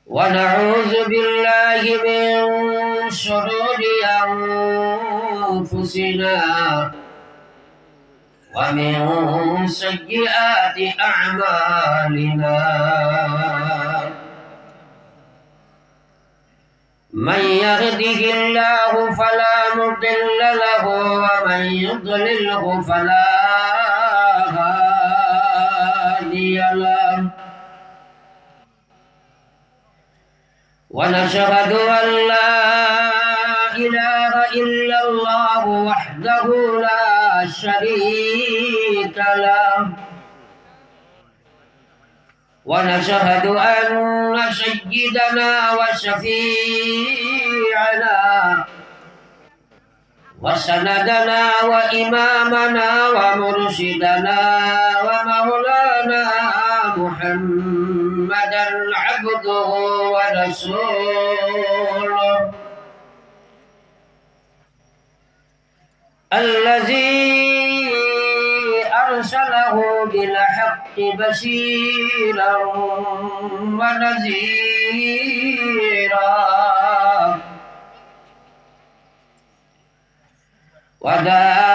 ونعوذ بالله من شرور أنفسنا ومن سيئات أعمالنا من يهده الله فلا مضل له ومن يضلله فلا هادي له ونشهد أن لا إله إلا الله وحده لا شريك له ونشهد أن سيدنا وشفيعنا وسندنا وإمامنا ومرشدنا ومولانا محمدا عبده ورسوله الذي أرسله بالحق بشيرا ونذيرا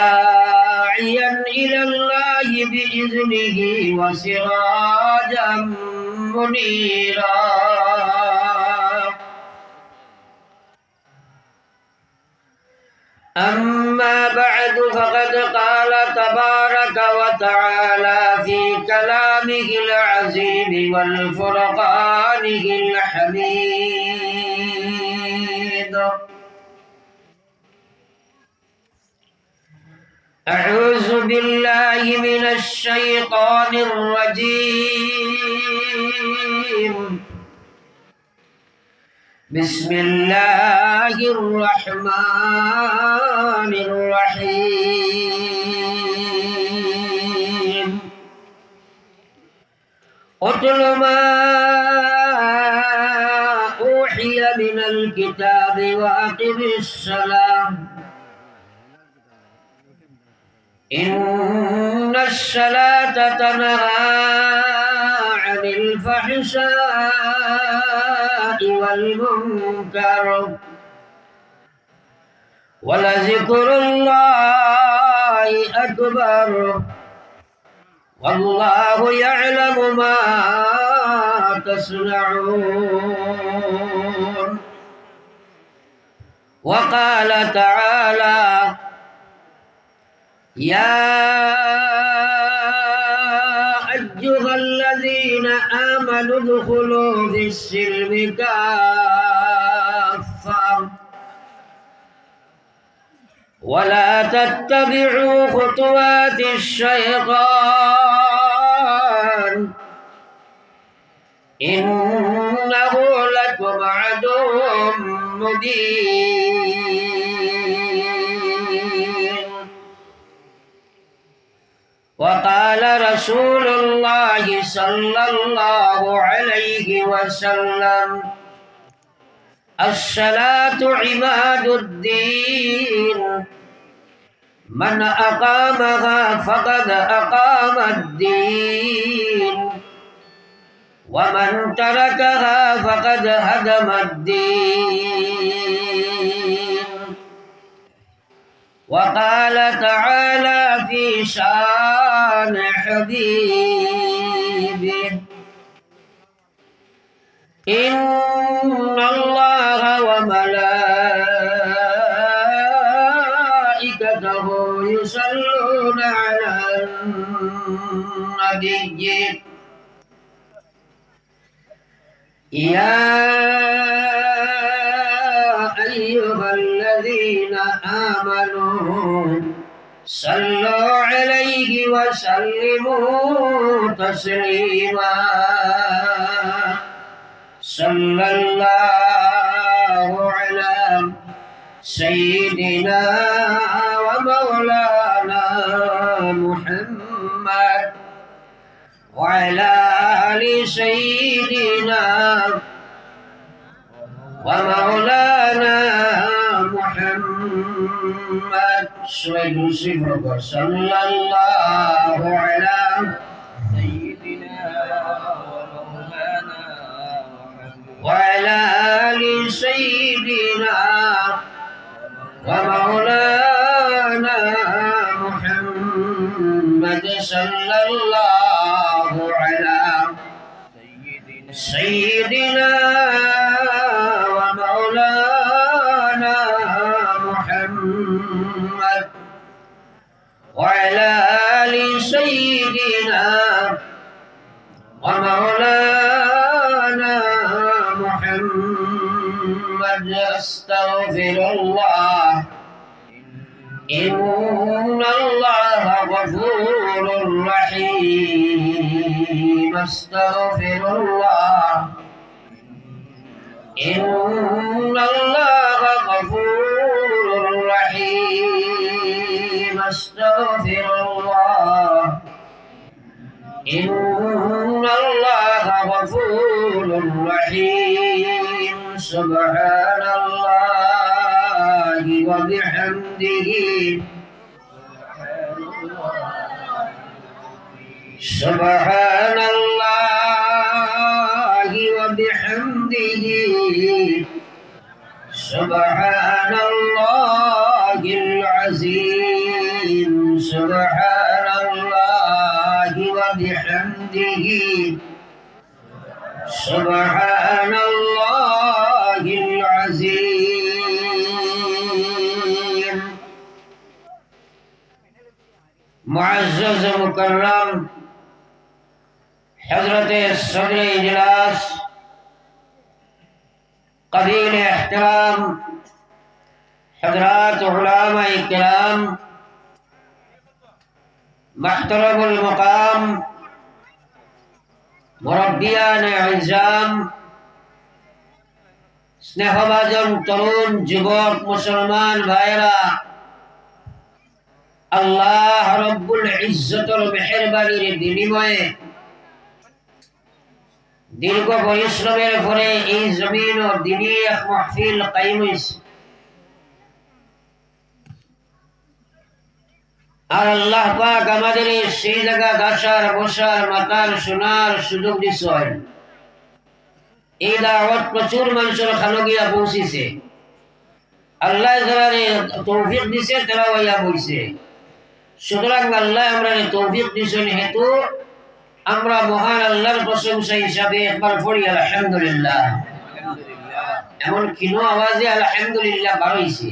وداعيا إلى الله بإذنه وسراجا منيرا أما بعد فقد قال تبارك وتعالى في كلامه العظيم والفرقانه الحميد أعوذ بالله من الشيطان الرجيم بسم الله الرحمن الرحيم اتل ما أوحي من الكتاب وأقم الصلاة إن الصلاة تنهى عن الفحشاء والمنكر ولذكر الله أكبر والله يعلم ما تصنعون وقال تعالى يا أيها الذين آمنوا ادخلوا في السلم كافة ولا تتبعوا خطوات الشيطان إنه لكم عدو مبين وقال رسول الله صلى الله عليه وسلم الصلاة عماد الدين من أقامها فقد أقام الدين ومن تركها فقد هدم الدين وقال تعالى في شان حبيبه إن الله وملائكته يصلون على النبي يا أيها الذين آمنوا صلوا عليه وسلموا تسليما صلى الله على سيدنا ومولانا محمد وعلى آل سيدنا ومولانا محمد صلى الله على سيدنا ومولانا محمد سيدنا ومولانا محمد صلى الله على سيدنا ومولانا محمد وعلى آل سيدنا ومولانا محمد أستغفر الله إن الله غفور رحيم أستغفر الله إن الله غفور رحيم أستغفر الله إن الله غفور رحيم سبحان الله وبحمده سبحان الله وبحمده سبحان الله العظيم سبحان الله وبحمده سبحان الله العظيم معزز مكرم حضرت صدر اجلاس قبیل احترام حضرات علماء کرام محترم المقام মুরব্বিয়ান আইজাম স্নেহভাজন তরুণ যুবক মুসলমান ভাইরা আল্লাহ রব্বুল ইজ্জতের মেহেরবানির বিনিময়ে দীর্ঘ পরিশ্রমের পরে এই জমিন ও দিনী এক মাহফিল কায়েম হয়েছে। আর আল্লাহ পাক আমাদের সেই জায়গা আসার বসার মাতার শোনার সুযোগ দিচ্ছেন। এই দাওয়াত প্রচুর মানুষের খানো গিয়া পৌঁছিছে। আল্লাহ যারা তৌফিক দিছে তারা হইয়া বইছে। সুতরাং আল্লাহ আমরা তৌফিক দিছেন হেতু আমরা মহান আল্লাহর প্রশংসা হিসাবে একবার পড়ি আলহামদুলিল্লাহ। এমন কিনো আওয়াজে আলহামদুলিল্লাহ বার হইছে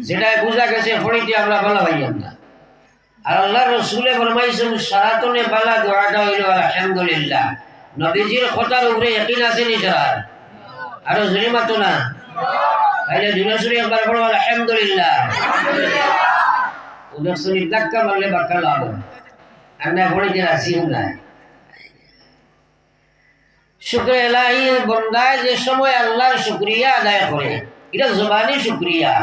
যেটা বোঝা গেছে পড়িতে আমরা ভালো হইয়াম না। আর আল্লাহ রসুলে ফরমাইছেন সারাতনে বালা দোয়াটা হইল আলহামদুলিল্লাহ। নবীজির কথার উপরে ইয়াকিন আছে নি স্যার? আরো জোরে মাতো না তাইলে দুরাসুরি একবার পড়ো আলহামদুলিল্লাহ। উদাসুরি ধাক্কা মারলে বাক্কা লাভ আর না পড়িতে রাসিও না। শুকর এলাহি বন্দায় যে সময় আল্লাহর শুকরিয়া আদায় করে এটা জবানি শুকরিয়া,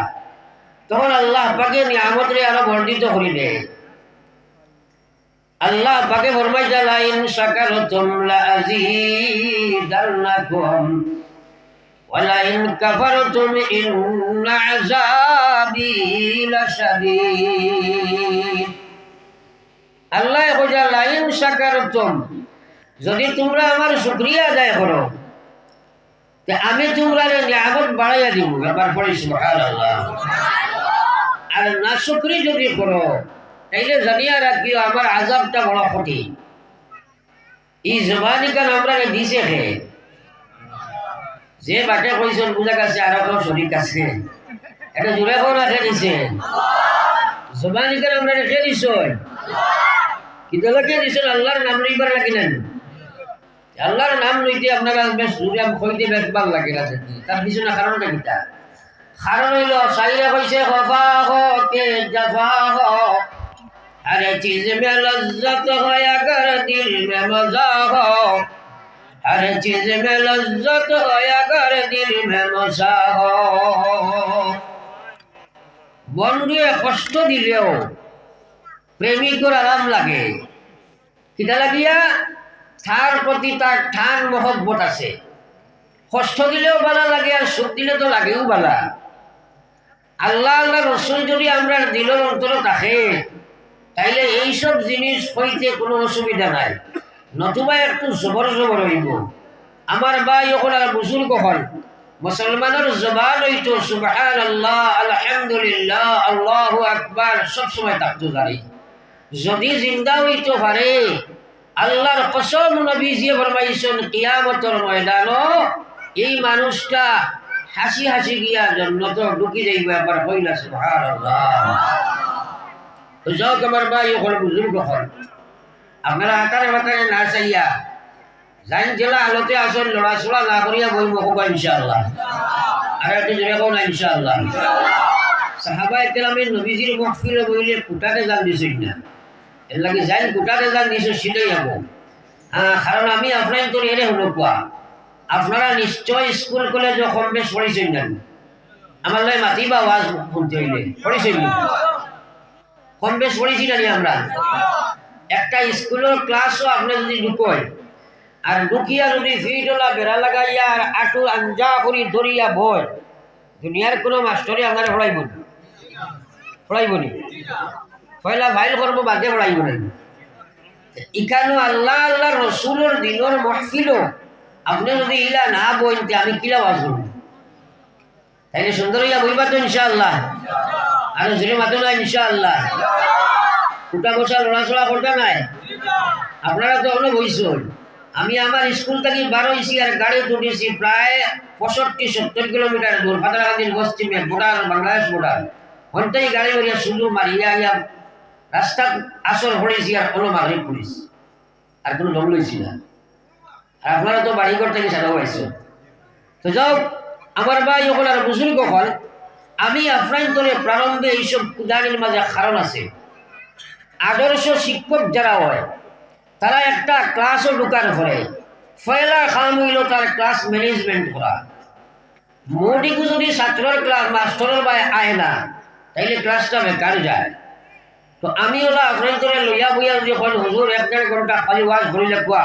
তখন আল্লাহ পাকে নিয়ামতরে আরো বর্ধিত করে দেয়। আল্লাহ পাকে ফরমাইছে লা ইন শাকারতুম লা আযীদান্নাকুম ওয়া লা ইন কাফারতুম ইন্না আযাবি লাশাদীদ। আল্লাহ কইছে লা ইন শাকারতুম, যদি তোমরা আমার শুকরিয়া আদায় করো তে আমি তোমরা নিয়ামত বাড়াইয়া দিব। একবার পড়ি সুবহানাল্লাহ। আর না শুকরি যদি করো তাইলে জানিয়া রাখিও আমার আযাবটা বড় কঠিন। এই জবানি কান আমরা দিছে হে যে বাটে কইছেন বুঝা গেছে আর কেউ শরীর আছে এটা জুড়ে কোন রাখে দিছে জবানি কান আমরা রেখে দিছেন কিন্তু রেখে দিছেন আল্লাহর নাম লইবার লাগি না। আল্লাহর নাম লইতে আপনারা বেশ জুড়ে কইতে বেশ ভালো লাগে না। তার পিছনে কারণটা কিটা? কারণ হইল সাইরা কইছে খফা হো কে জফা হো हर चीज में लज्जत हो अगर दिल में मजा हो, हर चीज में लज्जत हो अगर दिल में मजा हो। বন্ধুয়ে কষ্ট দিলেও প্রেমিকর আরাম লাগে। কিটা লাগিয়া? তার প্রতি তার ঠান মহব্বত আছে। কষ্ট দিলেও ভালো লাগে আর সুখ দিলে তো লাগেও ভালো। আল্লাহ আল্লাহ রসুল যদি আমরা দিলের অন্তরে থাকে তাইলে এইসব জিনিস হইতে কোনো অসুবিধা নাই, নতুবা একটু জবর জবর হইব। আমার ভাই ওখানে বুজুর্গ হল মুসলমানের জবান হইতো সুবহানাল্লাহ, আলহামদুলিল্লাহ, আল্লাহু আকবার সব সময় থাকতো জারি। যদি জিন্দা হইতো পারে আল্লাহর কসম নবীজি ফরমাইছেন কিয়ামতের ময়দানও এই মানুষটা হাসি হাসি গিয়া জান্নাতে ঢুকি যাইবে। একবার কইলা সুবহানাল্লাহ। তো যাও তোমার ভাই ওখানে বুজুর্গ হল, আপনারা আকারে বাকারে না চাইয়া জাইন জেলা আলোতে আসেন, লড়াচড়া না করিয়া বই মুখ ইনশাআল্লাহ। আর একটু জোরে কোন ইনশাআল্লাহ। সাহাবায়ে কেরামের নবীজির মাহফিলে বইলে কুটাতে জান দিছেন না, এর লাগে জাইন কুটাতে জান দিছে সিলেই যাব। কারণ আমি আপনার তো এরে হলো কোয়া, আপনারা নিশ্চয় স্কুল কলেজ কম বেশ পড়েছেন না, আমার লাই মাতিবা আওয়াজ শুনতে হইলে পড়েছেন না, কম বেশ পড়েছি না আমরা। একটা স্কুলের ক্লাসও আপনি যদি ঢুকোয় আর ঢুকিয়া যদি ফিটলা বেড়া লাগাইয়া আর আটু আঞ্জা করি ধরিয়া ভয়, দুনিয়ার কোনো মাস্টরে আপনারা পড়াইব না, পড়াইব নি, পয়লা ভাইল করবো বাদে পড়াইব না। ইকানো আল্লাহ আল্লাহ রসুলের দিনের মহফিল আপনি যদি ইলা না বইতে আমি কিলা বাজব, তাইলে সুন্দর ইয়া বইবা তো ইনশাআল্লাহ। আর জোরে মাতো না ইনশাআল্লাহ। উঠা বসা লড়াচড়া করতে নাই, আপনারা তো অনেক বইছেন। আমি আমার স্কুল থেকে 12 ইসি আর গাড়ি উঠেছি প্রায় 65-70 কিলোমিটার দূর, ফাতারাকান্দির পশ্চিমে বর্ডার, বাংলাদেশ বর্ডার। হন্তাই গাড়ি মারিয়া শুধু মারিয়া ইয়া রাস্তা আসর পড়েছি আর কোনো মাগরিব পুলিশ আর কোনো দম লইছি না। আর আপনারা তো বাড়িঘর থেকে সাদা হয়েছে। তো যাও আমার ভাই ওখানে আর বুজুর্গ হল, আমি আপনার তোরে প্রারম্ভে এইসব কুদানির মাঝে কারণ আছে। আদর্শ শিক্ষক যারা হয় তারা একটা ক্লাসও ঢুকার পরে পয়লা কাম হইল তার ক্লাস ম্যানেজমেন্ট করা। মোটিকু যদি ছাত্রের ক্লাস মাস্টরের বাই আয় না তাইলে ক্লাসটা বেকার যায়। তো আমি ওরা আপনার করে লইয়া বইয়া যদি কল হুজুর 1-1.5 ঘন্টা খালি ওয়াজ ভরিলে কোয়া,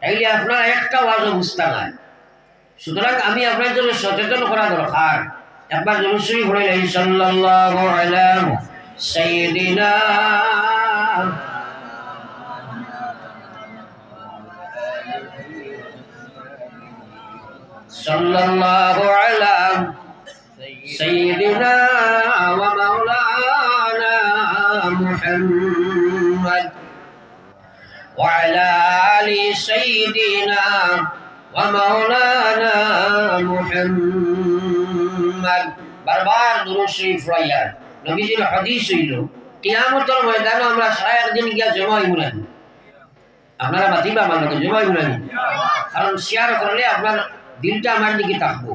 তাইলে আপনার একটা ওয়াজও বুঝতে নাই। সুতরাং আমি আপনার জন্য সচেতন করা দরকার। একবার জনশ্রী ভরিলে সাল্লাল্লাহু আলা সাইয়্যিদিনা সাল্লাল্লাহু আলা সাইয়্যিদিনা ওয়া মাওলানা মুহাম্মদ ওয়া আলা আলি সাইয়্যিদিনা ওয়া মাওলানা মুহাম্মদ। বারবার দুরূদ শরীফ পড়িয়া নবীজির হাদিস হইল কিয়ামতের ময়দানে আমরা সারা একদিন গিয়া জমা হইব না। আপনারা মাতিবা আমার লোকে জমা হইব না, কারণ শেয়ার করলে আপনার দিলটা আমার দিকে থাকবো।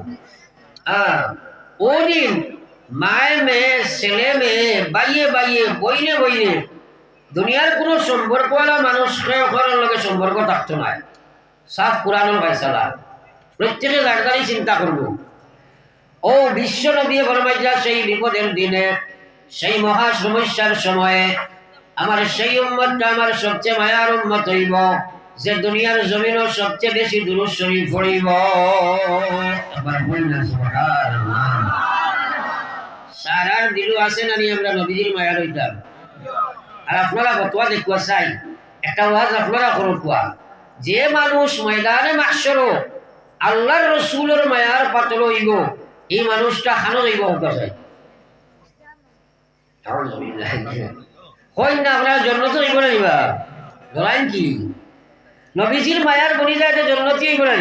ওই দিন মায়ে মেয়ে, ছেলে মেয়ে, বাইয়ে বাইয়ে, বইনে বইনে দুনিয়ার কোনো সম্পর্কওয়ালা মানুষকে করার লগে সম্পর্ক থাকতো না। সাফ কোরআনুল ফায়সালা, প্রত্যেকে জায়গায় চিন্তা করব। ও বিশ্ব নবী ফরমাইয়া সেই বিপদের দিনে, সেই মহা সমস্যার সময়ে আমার সেই উম্মতটা আমার সবচেয়ে মায়ার উম্মত হইব, যে দুনিয়ার জমিনও সবচেয়ে বেশি দুরূদ শরীফ পড়িব। আবার বলনা সুবহানাল্লাহ। সারার দিলু আছে না নি আমরা নবীজির মায়া লইতাম। আর আপনারা ফতোয়া দেখুয়া চাই একটা ওয়াজ আপনারা করো কোয়া, যে মানুষ ময়দানে মাহশরও আল্লাহর রাসূলের মায়ার পাত্র হইব, এই মানুষটা খানো যাইব হোক চাই। কই না আপনারা জন্নত হইব না নিবা ধরাইন কি নবীজির মায়ার বনি যায় জন্নতি হইব না,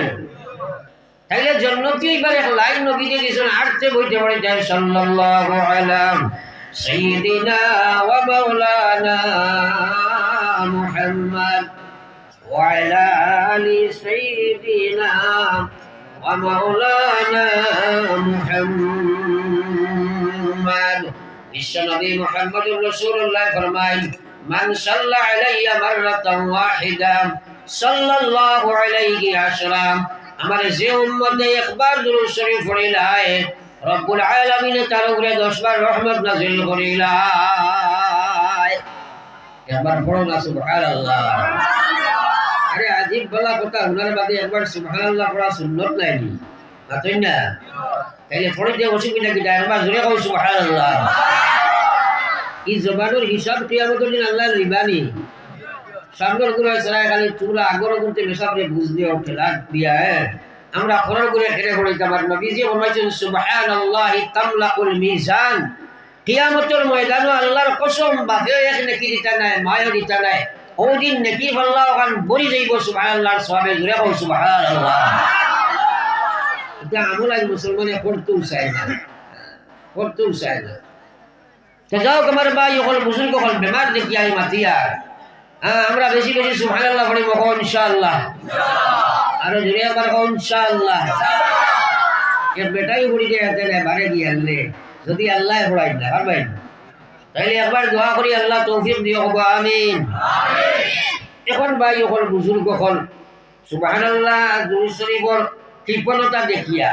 তাইলে জন্নতি হইবার এক লাইন নবীজি দিয়েছেন, আরতে বইতে পড়ে যায় সাল্লাল্লাহু আলা সাইয়্যিদিনা ওয়া মাওলানা মুহাম্মদ ওয়া আলা আলি সাইয়্যিদিনা ওয়া মাওলানা মুহাম্মদ। বিশ্বনবী মুহাম্মদুর রাসূলুল্লাহ ফরমায়, মান সাল্লা আলাইয়া মাররাতান ওয়াহিদা সাল্লাল্লাহু আলাইহি আশরা। আমার যে উম্মতে একবার দুরূদ শরীফ পড়িলায় রব্বুল আলামিন তার উপরে 10 বার রহমত নাযিল করিলায়। একবার পড়ো না সুবহানাল্লাহ। আরে আজীব বলা কথা, উনার বাদে একবার সুবহানাল্লাহ পড়া সুন্নাত নাইনি মাতই না, তাইলে পড়িতে অসুবিধা কি? একবার জোরে কও সুবহানাল্লাহ। এই জবানের হিসাব কিয়ামতের দিন আল্লাহ লইবানি। সামনের গুলো সারা খালি চুলা আগর করতে মেশাবরে বুঝ দিয়ে ওঠে লাগ দিয়া আমরা কোরআন করে হেরে পড়িতাম আর নবীজি ফরমাইছেন সুবহানাল্লাহি তামলাউল মিজান কিয়ামতের ময়দানে আল্লাহর কসম বাফে এক নেকি দিতা নাই মায়ও দিতা নাই ওদিন নেকি আল্লাহ ওখান বলি যাইব সুবহানাল্লাহর সওয়াবে জুড়ে কও সুবহানাল্লাহ এটা আমল আই মুসলমানে করতেও চায় না করতেও চায় না তো যাও আমার ভাই হল বুজুর্গ হল বেমার দেখি আই মাতিয়া আমরা বেশি বেশি সুবহানাল্লাহ পড়িব ইনশাআল্লাহ আরো জুড়ে আবার ইনশাআল্লাহ এর বেটাই পড়ি গে এতে বারে দিয়ে আনলে যদি আল্লাহ পড়াই না পারবেন তাইলে একবার দোয়া করি আল্লাহ তৌফিক দিও আমিন এখন ভাই হল বুজুর্গ হল সুবহানাল্লাহ দুরূদ শরীফের কৃপণতা দেখিয়া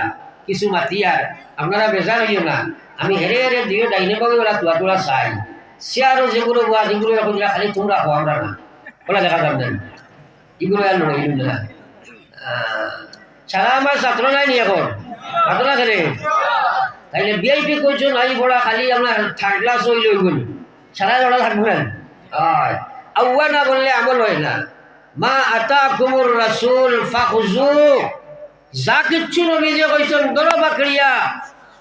কিছু মাতিয়ার আপনারা বেজার হইও না আমি হেরে হেরে দিও ডাইনে বাবু ওরা তোলা তোলা চাই সে আরো যেগুলো বুয়া যেগুলো এখন খালি তোমরা হো আমরা না ওরা দেখা যাবে না এগুলো আর নয় না সারা আমার ছাত্র নাই নি এখন ছাত্র না খেলে তাইলে বিআইপি কইছো নাই পড়া খালি আমরা থার্ড ক্লাস হইল ওইগুলো সারা ওরা থাকবেন আউয়া না বললে আমল হয় না মা আতাকুমুর রাসূল ফাখুযু যা কিচ্ছু নবীজি কইছেন ধরো বাকরিয়া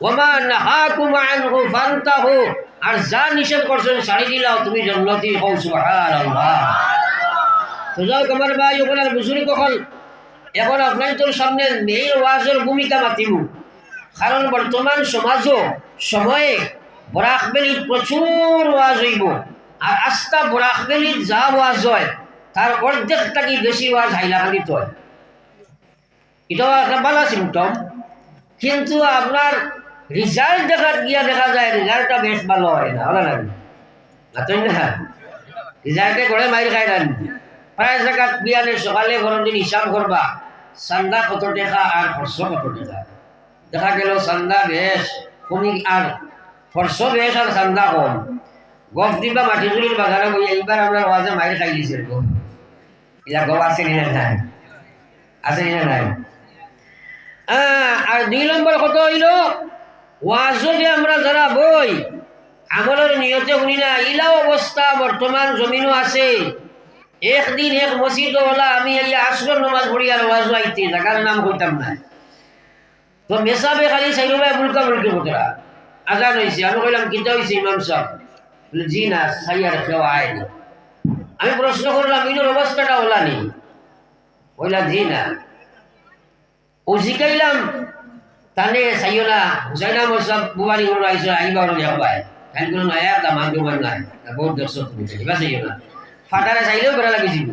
ওমা নাহাকুম আনহু ফান্তাহু আর যা নিষেধ করছেন ছাড়ি দিলাও তুমি জান্নাতি হও সুবহানাল্লাহ তো যাও আমার ভাই ওগুলার বুজুর্গ হল এখন আপনাদের সামনে মেইন ওয়াজের ভূমিকা মাতিব কারণ বর্তমান সমাজও সময়ে বরাকবেলিত প্রচুর ওয়াজ হইব আর আস্তা বরাকবেলিত যা ওয়াজ হয় তার অর্ধেক থাকি বেশি ওয়াজ হাইলাকান্দিত হয় এটাও একটা ভালো সিমটম কিন্তু আপনার রিজাল্ট দেখা যায় রেজাল্টটা বেশ ভালো হয় না ভালো লাগে না রেজাল্টে ঘরে মাইর খাই না প্রায় জায়গাত বিয়ানে সকালে ঘরের দিন হিসাব করবা চান্দা কত টাকা আর খরচ কত টাকা দেখা গেল চান্দা বেশ কমি আর খরচ বেশ আর চান্দা কম গফ দিবা মাটিজুলির বাজারে বই এইবার আমরা ওয়াজে মাইর খাই দিছে এলা গপ আছে না নাই আছে না নাই আর 2 নম্বর কত হইল ওয়াজে যে আমরা যারা বই আমলের নিয়তে শুনি না ইলাও অবস্থা বর্তমান জমিনও আছে একদিন এক মসজিদ ওলা আমি এই আসর নামাজ পড়ি আর ওয়াজ আইতে জায়গার নাম কইতাম না তো মেসাবে খালি সাইরবাই বুলকা বুলকি বকরা আজান হইছে আমি কইলাম কিতা হইছে ইমাম সাহেব বলে জি না সাইয়ার খাওয়া আইনি আমি প্রশ্ন করলাম ইনোর অবস্থাটা ওলা নেই কইলা জি না ও শিখাইলাম তাহলে সাইও না হুসাইনা মোসাব বুবারি গুলো আইসো আইবা ওর যাবাই তাই কোনো নয়া দামান দুমান নাই বহুত দর্শক তুমি বা সাইও না ফাটারে চাইলেও বেড়া লাগিছিল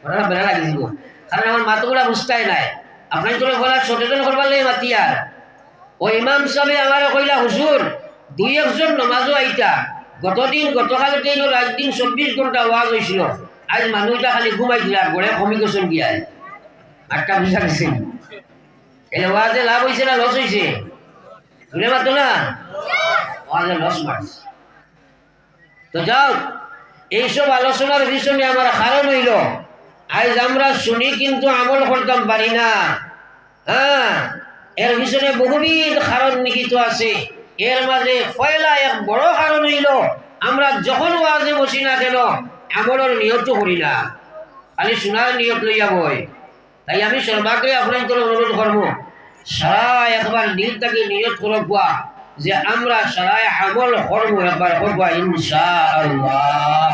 ওরা বেড়া লাগিছিল কারণ আমার মাতগুলা বুঝতাই নাই আপনার তোর বলা সচেতন করবার লাগে মাতিয়ার ও ইমাম সাহেব আমার কইলা হুজুর 2-1 নমাজও আইতা গতকালকে রাত দিন 24 ঘন্টা ওয়াজ হয়েছিল আজ মানুষটা খালি ঘুমাই দিলা গড়ে কমি গেছেন গিয়ায় আটটা বুঝা গেছে এলে ওয়াজে লাভ হয়েছে না লস হয়েছে শুনে মাত্র না ওয়াজে লস মারছে তো যাও এইসব আলোচনার পিছনে আমার কারণ হইল আজ আমরা শুনি কিন্তু আমল করতাম পারি না এর পিছনে বহুবিধ কারণ নিহিত আছে এর মাঝে পয়লা এক বড় কারণ হইল আমরা যখন ওয়াজে বসি না কেন আমলের নিয়ত করি না খালি শোনার নিয়ত লইয়া বই তাই আমি সর্বাগ্রে আপনাদের অনুরোধ করব সারা একবার দিলটাকে নিয়ত করবা যে আমরা সারা আমল করব একবার করবা ইনশাআল্লাহ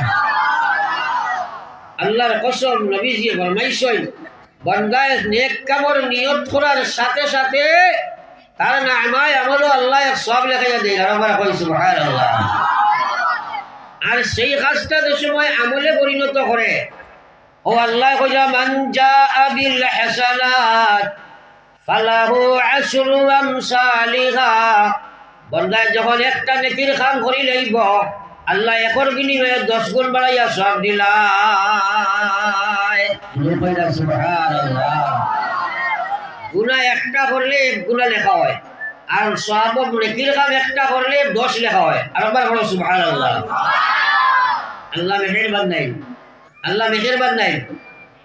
আল্লাহর কসম নবীজি ফরমাইছেন বান্দায় নেক কামর নিয়ত করার সাথে সাথে তার নামায় আমল আল্লাহ সব লেখাইয়া দেয় আবার কই সুবহানাল্লাহ আর সেই কাজটা যে সময় আমলে পরিণত করে ও আল্লাহ কইলা মান জাআ বিল হাসানাত ফালাহু আশরু আমসালিহা বান্দা যখন একটা নেকির কাম করি লইব আল্লাহ একর বিনিময়ে 10 গুণ বাড়াইয়া সব দিলায় সুবহানাল্লাহ গুনাহ একটা করলে 1 গুনাহ লেখা হয় আর সওয়াব নেকির কাম একটা করলে 10 লেখা হয় আর একবার বলো সুবহানাল্লাহ আল্লাহ মেহেরবান নাই আল্লাহ মেহেরবান নাই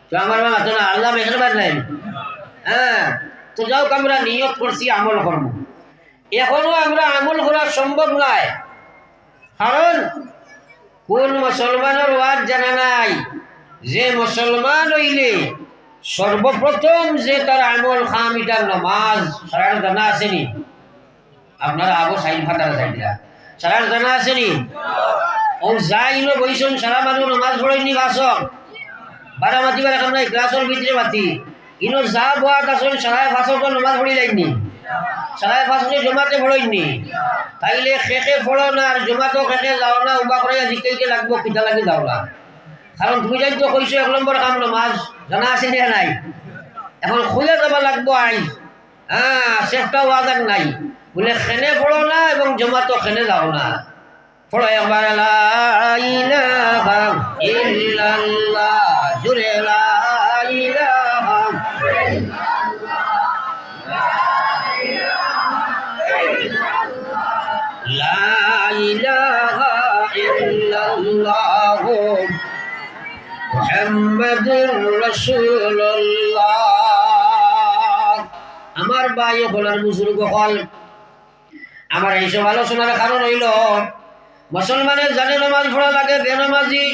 তো আমার মা তো না আল্লাহ মেহেরবান নাই তো যাও আমরা নিয়ত করছি আমল করব এখনো আমরা আমল করা সম্ভব নয় কারণ কোন মুসলমানের ওয়াজ জানা নাই যে মুসলমান হইলে সর্বপ্রথম যে তার আমল খাম এটার নমাজ সারার জানা আসেনি? আপনারা আবু সাইন ফাটার সাইডরা সারার জানা আসেনি? ও যাইল বইছেন সারা মানুষ নমাজ পড়েনি বাসক বারামাতি বার এখন নাই ক্লাসের ভিতরে মাতি ইনো যা বাত আসল সারায় ফাঁসক নমাজ পড়ি যায়নি, সারায় ফাঁসকে জমাতে পড়েননি, তাইলে খেকে পড়ো না আর জমাতো খেকে যাও না, উবা করে জিকে লাগবো পিঠা লাগে যাও না। কারণ তুমি যাই তো কইছো 1 নম্বর কাম নমাজ জানা আছে না নাই? এখন খুলে যাবা লাগবো আই, হ্যাঁ চেষ্টা ওয়াদার নাই বলে খেনে পড়ো না এবং জমাতো খেনে যাও না। পড়ো একবার লা ইলাহা ইল্লাল্লাহ, জুরে লা ইলাহা লা ইলাহা ইল্লাল্লাহ মুহাম্মাদুর রাসূলুল্লাহ। আমার ভাই হলার বুজুর্গ হল, আমার এইসব আলোচনার কারণ হইল মুসলমানের জানে নামাজ পড়া লাগে বেনামাজি,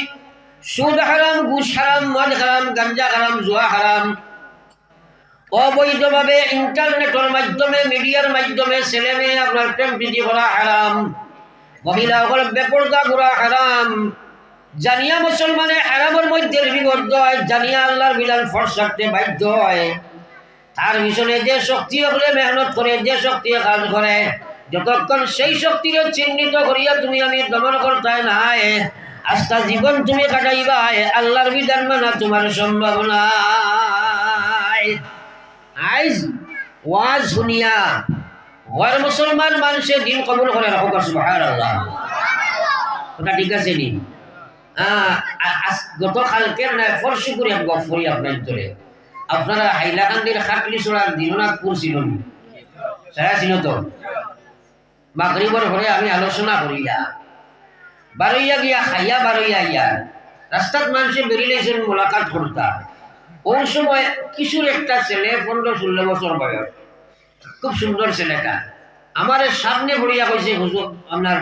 সুদ হারাম, ঘুষ হারাম, মদ হারাম, গাঞ্জা হারাম, জুয়া হারাম, অবৈধভাবে ইন্টারনেটের মাধ্যমে মিডিয়ার মাধ্যমে ছেলে মেয়ে আপনার প্রেম প্রীতি করা হারাম, মহিলা হল বেপরদা ঘোরা হারাম। জানিয়া মুসলমানে হারামের মধ্যে বিবদ্ধ হয়, জানিয়া আল্লাহর বিধান ফরজ রাখতে বাধ্য হয়। তার মিশনে যে শক্তি হলে মেহনত করে, যে শক্তি কাজ করে, যতক্ষণ সেই শক্তিকে চিহ্নিত করিয়া তুমি আমি দমন করতে নাই, আস্থা জীবন তুমি কাটাইবা, আল্লাহর বিধান মানা তোমার সম্ভব নাই। আইজ ওয়াজ শুনিয়া ওয়ার মুসলমান মানুষের দিন কবুল করে রাখো, সুবহানাল্লাহ। কথা ঠিক আছে নি? গতকালকের না পরশু করে গফরি আপনার চলে আপনারা হাইলাকান্দির খাটলি চড়ার দিননাথপুর ছিল সারা ছিল তো মাগরিবর ঘরে আমি আলোচনা করিয়া বারইয়া গিয়া খাইয়া বারইয়া ইয়ার রাস্তাত মানুষে বেরিয়েছেন মোলাকাত করতা। ওই সময় কিশোর একটা ছেলে 15-16 বছর বয়স, খুব সুন্দর ছেলেটা আমার সামনে ভরিয়া কইছে, হুজুর আপনার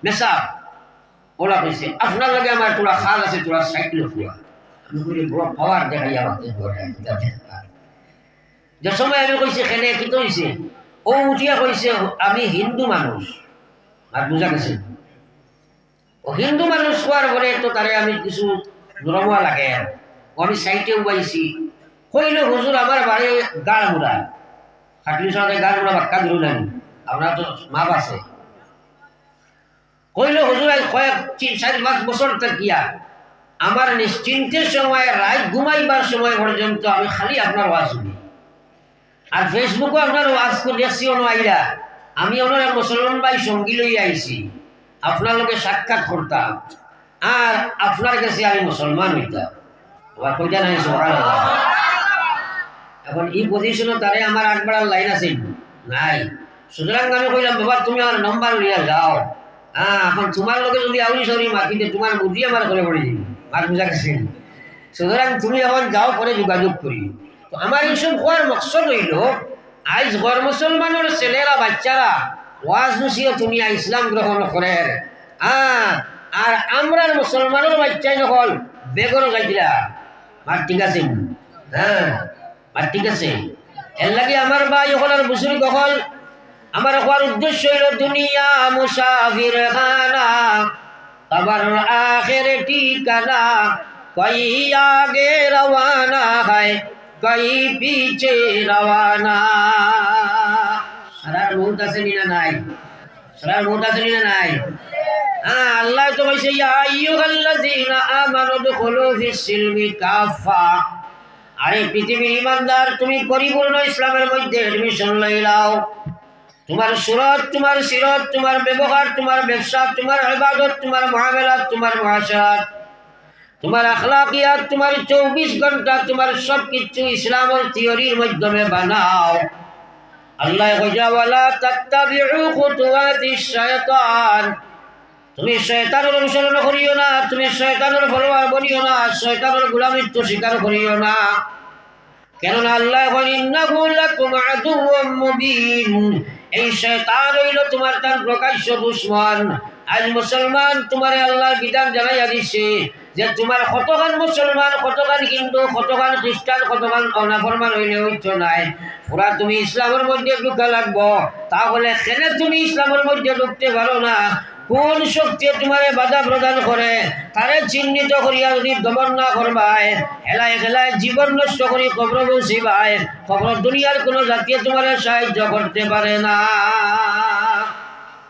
মেসা ওরা কইছে আপনার লগে আমার তোরা খাল আছে, তোরা সাইকেল ফুয়া। আমি কইলে বড় পাওয়ার দেখাইয়া যে সময় আমি কইছি খেলে কি হইছে, ও উঠিয়া কইছে আমি হিন্দু মানুষ। আর বুঝা গেছে ও হিন্দু মানুষ হওয়ার পরে তো তারে আমি কিছু নরমা লাগে, আমি সাইটে উবাইছি। কইলে হুজুর আমার বাড়ি গাড়মুড়া, খাটলি সাথে গাড়মুড়া বাক্কা ধরু নাই, আপনার তো মাপ আছে। কইল হুজুর কয়েক 4-5 বছর থাকিয়া আমার নিশ্চিন্তের সময় রাত ঘুমাইবার সময় পর্যন্ত আমি খালি আপনার ওয়াজ শুনি, আর ফেসবুকে আপনার ওয়াজ করে দেখছি আইরা আমি ওনার মুসলমান ভাই সঙ্গী লইয়া আইছি, আপনার লোকে সাক্ষাৎ করতাম আর আপনার কাছে আমি মুসলমান হইতাম। আবার কইটা নাই সুবহানাল্লাহ। এখন এই পজিশনে তারে আমার আগবাড়ার লাইন আছে নাই, সুতরাং আমি কইলাম বাবা তুমি আমার নম্বর লিয়া যাও, এখন তোমার লোকে যদি আউরি সাউরি মাতিতে তোমার বুদ্ধি আমার করে পড়ে যাবে, মার বুঝা গেছে। সুতরাং তুমি এখন যাও, পরে যোগাযোগ করি। তো আমার এইসব হওয়ার মকসদ হইল আজ ঘর মুসলমানের ছেলেরা বাচ্চারা ওয়াজ নসিহত তুমি ইসলাম গ্রহণ করে, আর আমরা মুসলমানের বাচ্চাই যখন বেগর গাইছিলা মার ঠিক আছে, হ্যাঁ মার ঠিক আছে। এর লাগে আমার ভাই হলার বুজুর্গ হল, আমার হওয়ার উদ্দেশ্য হইল দুনিয়া মুসাফির খানা, কবর আখির ঠিকানা, কই আগে রওয়ানা হয় কই পিছে রওয়ানা। সারার মুহূর্ত আছে না নাই? সারার মুহূর্ত আছে না নাই? আল্লাহ তো বলছে ইয়া আইয়ুহাল্লাযীনা আমানু দুখুলু ফিস সিলমি কাফা, আরে পৃথিবীর ইমানদার তুমি পরিপূর্ণ ইসলামের মধ্যে এডমিশন লইলাও। তোমার সুরত, তোমার সিরত, তোমার ব্যবহার, তোমার ব্যবসা, তোমার ইবাদত, তোমার মুআমালাত, তোমার মুআশারাত, তোমার আখলাকিয়াত, তোমার 24 ঘন্টা তোমার সব কিছু ইসলামের থিওরির মাধ্যমে বানাও। আল্লাহ কইয়া ওয়ালা তাত্তাবিউ খুতুওয়াতিশ শায়তান, তুমি শয়তানের অনুসরণ করিও না, তুমি শয়তানের ফলোয়ার বনিও না, শয়তানের গোলামিত্ব স্বীকার করিও না। কেননা আল্লাহ কইলেন ইন্নাহু লাকুম আদুউম মুবিন, এই শয়তান হইল তোমার তার প্রকাশ্য দুশমন। আজ মুসলমান তোমারে আল্লাহর বিধান জানাইয়া দিছে যে তোমার কতখান মুসলমান, কতখান হিন্দু, কতখান খ্রিস্টান, কতখান অনাফরমান হইলে হইতো নাই, পুরা তুমি ইসলামের মধ্যে ঢুকা লাগবো। তাহলে কেনে তুমি ইসলামের মধ্যে ঢুকতে পারো না, কোন শক্তি তোমারে বাধা প্রদান করে, তারে চিহ্নিত করিয়া যদি দমন না করবায়, হেলায় হেলায় জীবন নষ্ট করি কবর বসিবায়, কবর দুনিয়ার কোনো জাতীয় তোমার সাহায্য করতে পারে না।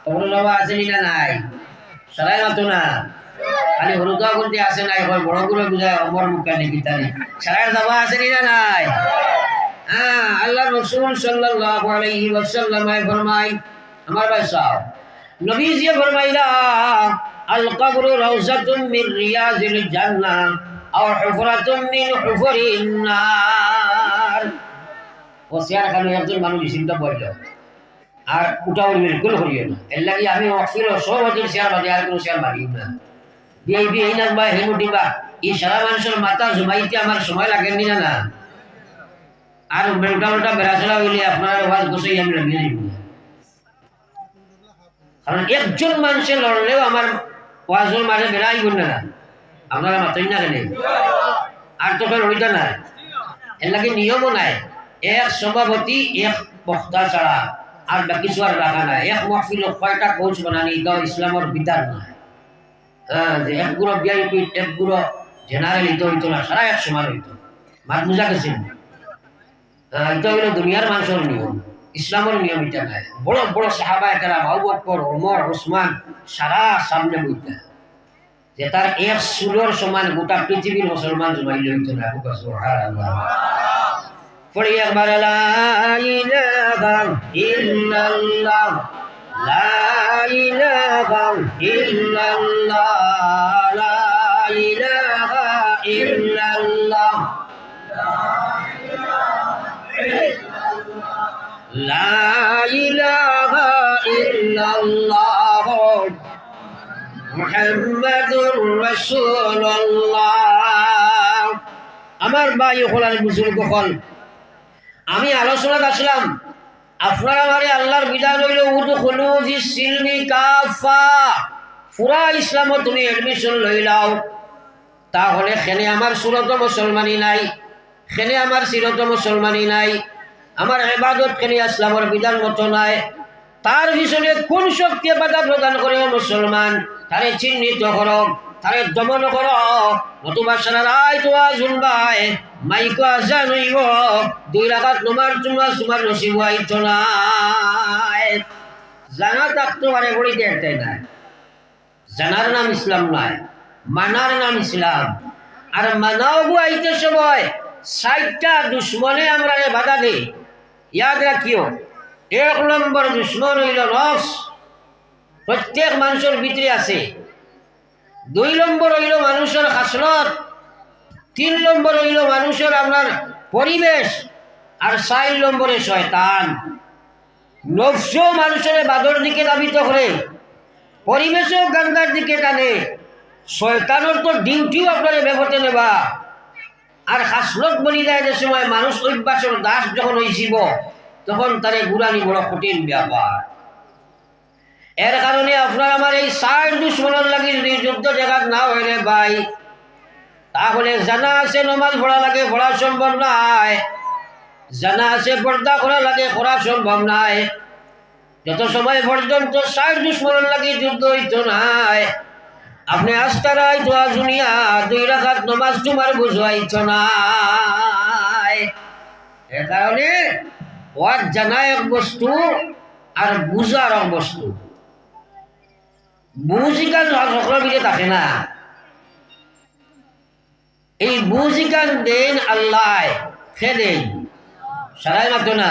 কবর বাবা আছে না নাই? সরাই মাতো না, খালি হরুদা বলতে আসে নাই, বড় গুলো বুঝায় অমর মুখা নেকি তারি সারার দাবা আছে না নাই? হ্যাঁ, আল্লাহ রাসূল সাল্লাল্লাহু আলাইহি ওয়াসাল্লাম ফরমায়, আমার ভাই সাহেব নবীজি ফরমাইলা, আল কবরু রাউযাতুম মিন রিয়াজিল জান্নাহ আও হুফরাতুম মিন হুফরিন নার। ওসিয়ার খালি একজন মানুষ চিন্তা বলল আর উঠাউল বিলকুল করিও না, এর লাগি আমি অফিল সব হজুর শেয়ার বাদে আর কোনো শেয়ার মারিও না। বিআইবি এই না বা হেনু দিবা, এই সারা মানুষের মাথা জমাইতে আমার সময় লাগেনি না না। আর উল্টা উল্টা বেড়াচলা হইলে আপনার ওয়াজ গোসাই আমি লাগিয়ে নিব, কারণ একজন মানুষে লড়লেও আমার ওয়াজের মাঝে বেড়াইব না, আপনারা মাথায় না কেন? আর তো লড়িতা না, এর লাগে নিয়মও নাই, এক সভাপতি এক বক্তা ছাড়া আর বাকি কিছু আর রাখা নাই। এক মহফিল কয়টা কোচ বানানি দাও, ইসলামের বিধান নাই। হ্যাঁ, যে একগুলো ভিআইপি একগুলো জেনারেল ইতো হইতো না, সারা এক সমান হইতো। মাত বুঝা গেছে? এটা হইল দুনিয়ার মানুষের নিয়ম, ইসলামের নিয়ম এটা নাই। বড় বড় সাহাবা একরাম আবু বকর, ওমর, ওসমান সারা সামনে বইতা, যে তার এক সুলোর সমান গোটা পৃথিবীর মুসলমান জমাইলে হইতো না। সুবহানাল্লাহ। পড়ি একবার লা ইলাহা ইল্লাল্লাহ, লা ইলাহা ইল্লাল্লাহ, লা ইলাহা ইল্লাল্লাহ, লা ইলাহা ইল্লাল্লাহ, মুহাম্মাদুর রাসূলুল্লাহ। আমার ভাই হলার বুজুর্গ হল, আমি আলোচনাত আসলাম, আপনারা আমারে আল্লাহর বিধান হইল উদখুলু ফিস সিলমি কাফা, পুরা ইসলামত তুমি এডমিশন লইলাও। তাহলে খেনে আমার সুরত মুসলমানি নাই, খেনে আমার সিরত মুসলমানি নাই, আমার ইবাদত খেনে ইসলামের বিধান মতো নাই। তার পিছনে কোন শক্তি বাধা প্রদান করে মুসলমান, তারে চিহ্নিত করো, তারে দমন করো। নতুবা সারা রায় তো শুনবাই মাইকো আজান হইব, 2 রাকাত নামাজ তোমার নসিব হইতো না। জানা থাকতো আরে বড়িতে একটাই নাই, জানার নাম ইসলাম নয়, মানার নাম ইসলাম। আর মানাও আইতে সময় 60টা দুশ্মনে আমরা বাধা দিই, ইয়াদ রাখিও। 1 নম্বর দুশ্মন হইল নফস, প্রত্যেক মানুষের ভিতরে আছে। 2 নম্বর হইল মানুষের খাসলত, 3 নম্বর হইল মানুষের আপনার পরিবেশ, আর 4 নম্বরে শয়তান। নফসও মানুষের বাদর দিকে দাবিত করে, পরিবেশও গান্ধার দিকে টানে, শয়তানের তো ডিউটিও আপনার ব্যবহৃত নেবা। আর খাসলত বলি যায় যে সময় মানুষ অভ্যাসের দাস যখন হয়েছিব, তখন তারে গুড়ানি বড় কঠিন ব্যাপার। এর কারণে আপনার আমার এই 4 দুশ্মনের লাগি যদি যুদ্ধ জায়গা না হইলে ভাই, তাহলে জানা আছে নমাজ পড়া লাগে, পড়া সম্ভব নাই। জানা আছে পর্দা করা লাগে, করা সম্ভব নাই। যত সময় পর্যন্ত 4 দুশ্মনের লাগি যুদ্ধ হইতো নাই, আপনি আস্তারাই তো দুনিয়া 2 রাকাত নামাজ তোমার বুঝাইতো নাই। এর কারণে ওয়াজ জানা এক বস্তু আর বুঝার এক বস্তু। বুঝিকান সকলের ভিতরে থাকে না, এই বুঝিকান দেন আল্লাহ, সে দেন সারাই মাত্র না।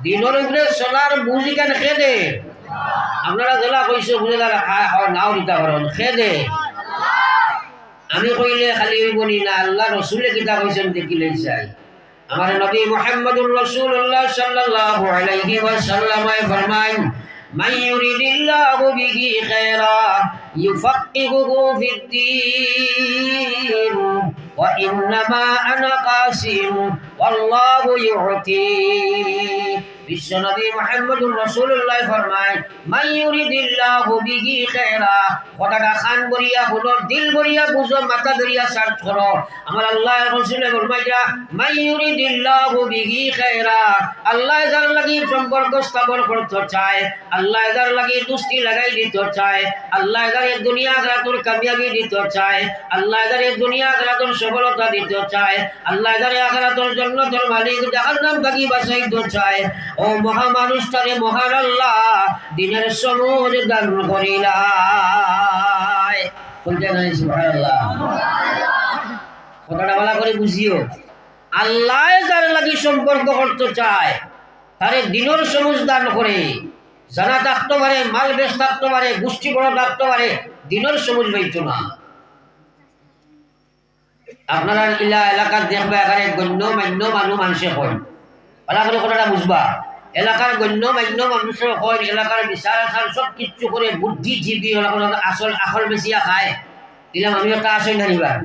দিনের উপরে চলার বুঝিকান সে দেন। আপনারা জেলা কইছো বুঝে নাও দিতা করেন, সে দে। আমি কইলে খালি হইবনি না, আল্লাহ রসুলে কিতা কইছেন দেখিলে চাই। আমার নবী মুহাম্মদুর রাসূলুল্লাহ সাল্লাল্লাহু আলাইহি ওয়াসাল্লাম ফরমান, মান ইউরিদিল্লাহু বিহি খায়রা ইউফাক্কিহুহু ফিদ্দীন ওয়া ইন্নামা আনা কাসিম ওয়াল্লাহু ইউতি বিশ্বনবী মুহাম্মদুর রাসূলুল্লাহ ফরমায় মান ইউরিদিল্লাহু বিহি খায়রা, কথাটা কান ভরিয়া হলো, দিল ভরিয়া বুঝো, মাথা ধরিয়া সার্চ করো। আমার আল্লাহ রাসূল ফরমাইয়া মান ইউরিদিল্লাহু বিহি খায়রা, আল্লাহ যার লাগি সম্পর্ক স্থাপন করতে চায়, আল্লাহ যার লাগি দুস্তি লাগাই দিতে চায়, আল্লাহ যার দুনিয়া আখিরাতের কামিয়াবি দিতে চায়, আল্লাহ যার দুনিয়া আখিরাতের সফলতা দিতে চায়, আল্লাহ যার আখিরাতের জান্নাতের মালিক জাহান্নাম থেকে বাঁচাইতে চায়, ও মহামানুষটারে মহান আল্লাহ দিনের সমুদ দান করিলাই। বলতে নাই সুবহানাল্লাহ। কথাটা ভালো করে বুঝিও, আল্লাহ যার লাগি সম্পর্ক করতে চায় তারে দিনের সমুদ দান করে। জানা থাকতে পারে, মাল বেশ থাকতে পারে, গোষ্ঠী বড় থাকতে পারে, দিনের সমুদ হইত না। আপনারা এলাকার দেখবে এখানে গণ্য মান্য মানুষে হয়, ভালো করে কথাটা বুঝবা। এলাকার গণ্য মান্য মানুষের হয়, এলাকার বিচার আচার সব কিছু করে বুদ্ধিজীবী আসল আখল বেশিয়া খায়, ইলা মানুষ একটা আসল নানিবার।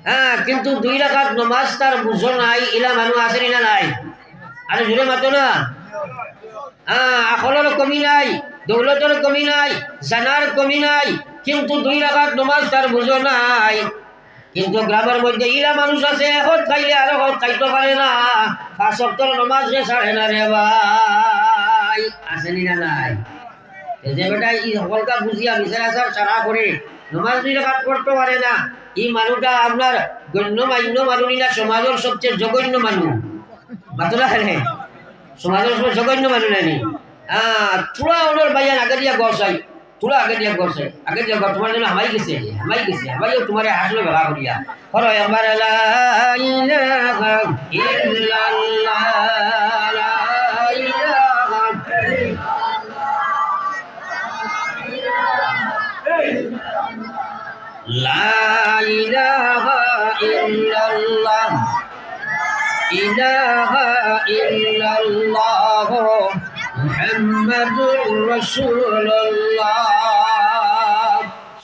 হ্যাঁ, কিন্তু 2 রাকাত নমাজ তার বুঝো নাই, ইলা মানুষ আসেনি না নাই? আরে জুড়ে মাতো না। হ্যাঁ, আখলের কমি নাই, দৌলতের কমি নাই, জানার কমি নাই, কিন্তু 2 রাকাত নমাজ তার বুঝো নাই। কিন্তু গ্রামের মধ্যে ইলা মানুষ আছে, এখন খাইলে আর এখন খাইতে পারে না, 5 ওয়াক্তের নমাজ রে ছাড়ে না রে ভাই, আসেনি না নাই? যে বেটা ই সকলটা বুঝিয়া বিচার আচার সারা করে নমাজ 2 রাকাত পড়তে পারে না, এই মানুষটা আপনার গণ্য মান্য মানুষ না, সমাজের সবচেয়ে জঘন্য মানুষ। বাতলা খেলে সমাজের জঘন্য মানুষ নানি। হ্যাঁ, থোড়া ওনার বাইয়ান আগে দিয়া গসাই, তোরা আগে দিয়া গসাই, আগে দিয়া গর তোমার জন্য হামাই গেছে, হামাইও তোমার হাসলো ভেলা করিয়া করো একবার লা ইলাহা ইল্লাল্লাহ লা ইলাহা লা ইলাহা ইল্লাল্লাহ ইলাহা ইল্লাল্লাহ মুহাম্মাদুর রাসূলুল্লাহ।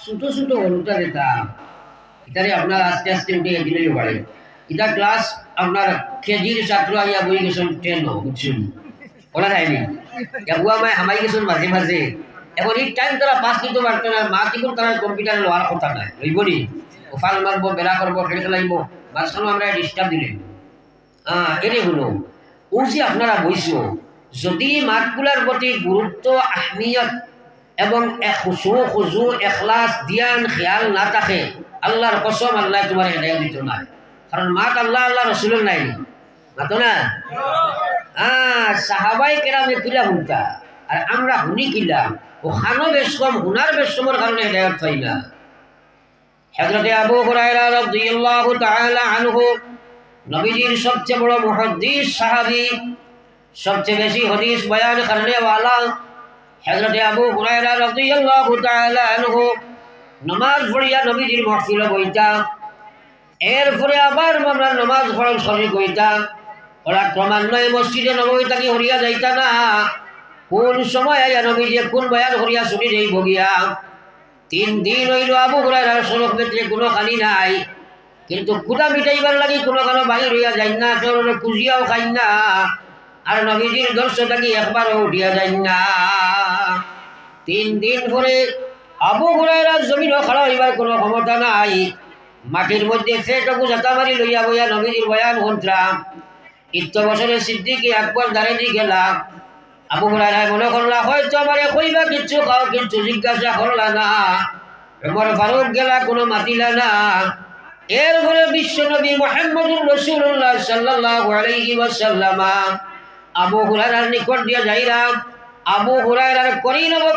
ছোট ছোট হলুটা যেটা এটারে আপনার আস্তে আস্তে উঠে দিলেই পারে। এটা ক্লাস আপনার কেজির ছাত্র আইয়া বই গেছেন 10 বুঝছেন, ওরা যায়নি এগুয়া মায় হামাই গেছেন মাঝে মাঝে। এখন এই টাইম তারা পাস করতে পারতো না, মা কিন্তু তারা কম্পিউটারে লোয়ার কথা নাই, লইবনি ওফাল মারবো, বেলা করবো, খেলে খেলাইব, মাঝখানে আমরা ডিস্টার্ব দিলেন। এটাই হলো ও যে আপনারা বইছো, যদি মাতগুলার প্রতি গুরুত্ব, আহমিয়ত এবং খুজু এখলাস দিয়ান খেয়াল না থাকে, আল্লাহর কসম আল্লাহ তোমার হেদায়ত দিত না। কারণ মাত আল্লাহ আল্লাহ রসুলের নাই, মাতো না। সাহাবাই কেরামে কিলা শুনতা আর আমরা শুনি কিলা, ও খানো বেশ কম, হুনার বেশ কমের কারণে হেদায়ত পাই না। হযরতে আবু হুরায়রা রাদিয়াল্লাহু তাআলা আনহু নবীজির সবচেয়ে বড় মুহাদ্দিস সাহাবী, সবচেয়ে বেশি হাদিস বয়ান করনে वाला হযরতে আবু হুরায়রা রাদিয়াল্লাহু তাআলা আনহু নামাজ পড়িয়া নবীজির মাহফিলে বইতা, এরপরে আবার আমরা নামাজ পড়ার সরি কইতা, ওরা ক্রমান্বয়ে মসজিদে নববী থাকি হরিয়া যাইতা না, কোন সময় আয়া নবীজি কোন বয়ান হরিয়া শুনি যাই বগিয়া। 3 দিন হইল আবু হুরায়রার শরীর ভিতরে কোনো খালি নাই, কিন্তু কুলা মিটাইবার লাগি কোনো কারো বাহির হইয়া যাই না, কেউ কুজিয়াও খাই না, আর নবীজির দর্শটাকে একবারও উঠিয়া যায় না। 3 দিন পরে আবু হুরায়রার জমিনও খাড়া হইবার কোনো ক্ষমতা নাই, মাটির মধ্যে ফেটকু জাতা মারি লইয়া বইয়া নবীজির বয়ান শুনতাম। 1 বছরে সিদ্দিকে আকবর দাঁড়িয়ে গেলা, আবু হুরায়রা মনে করলা হয়তো আমারে কইবা কিচ্ছু খাও, কিন্তু জিজ্ঞাসা করলা না। ওমর ফারুক গেলা, কোনো মাতিলা না। এরপরে বিশ্বনবী মুহাম্মদুর রাসূলুল্লাহ সাল্লাল্লাহু আলাইহি ওয়াসাল্লাম আবু হুরায়রার নিকট দিয়া যাইরা, আবু হুরায়রার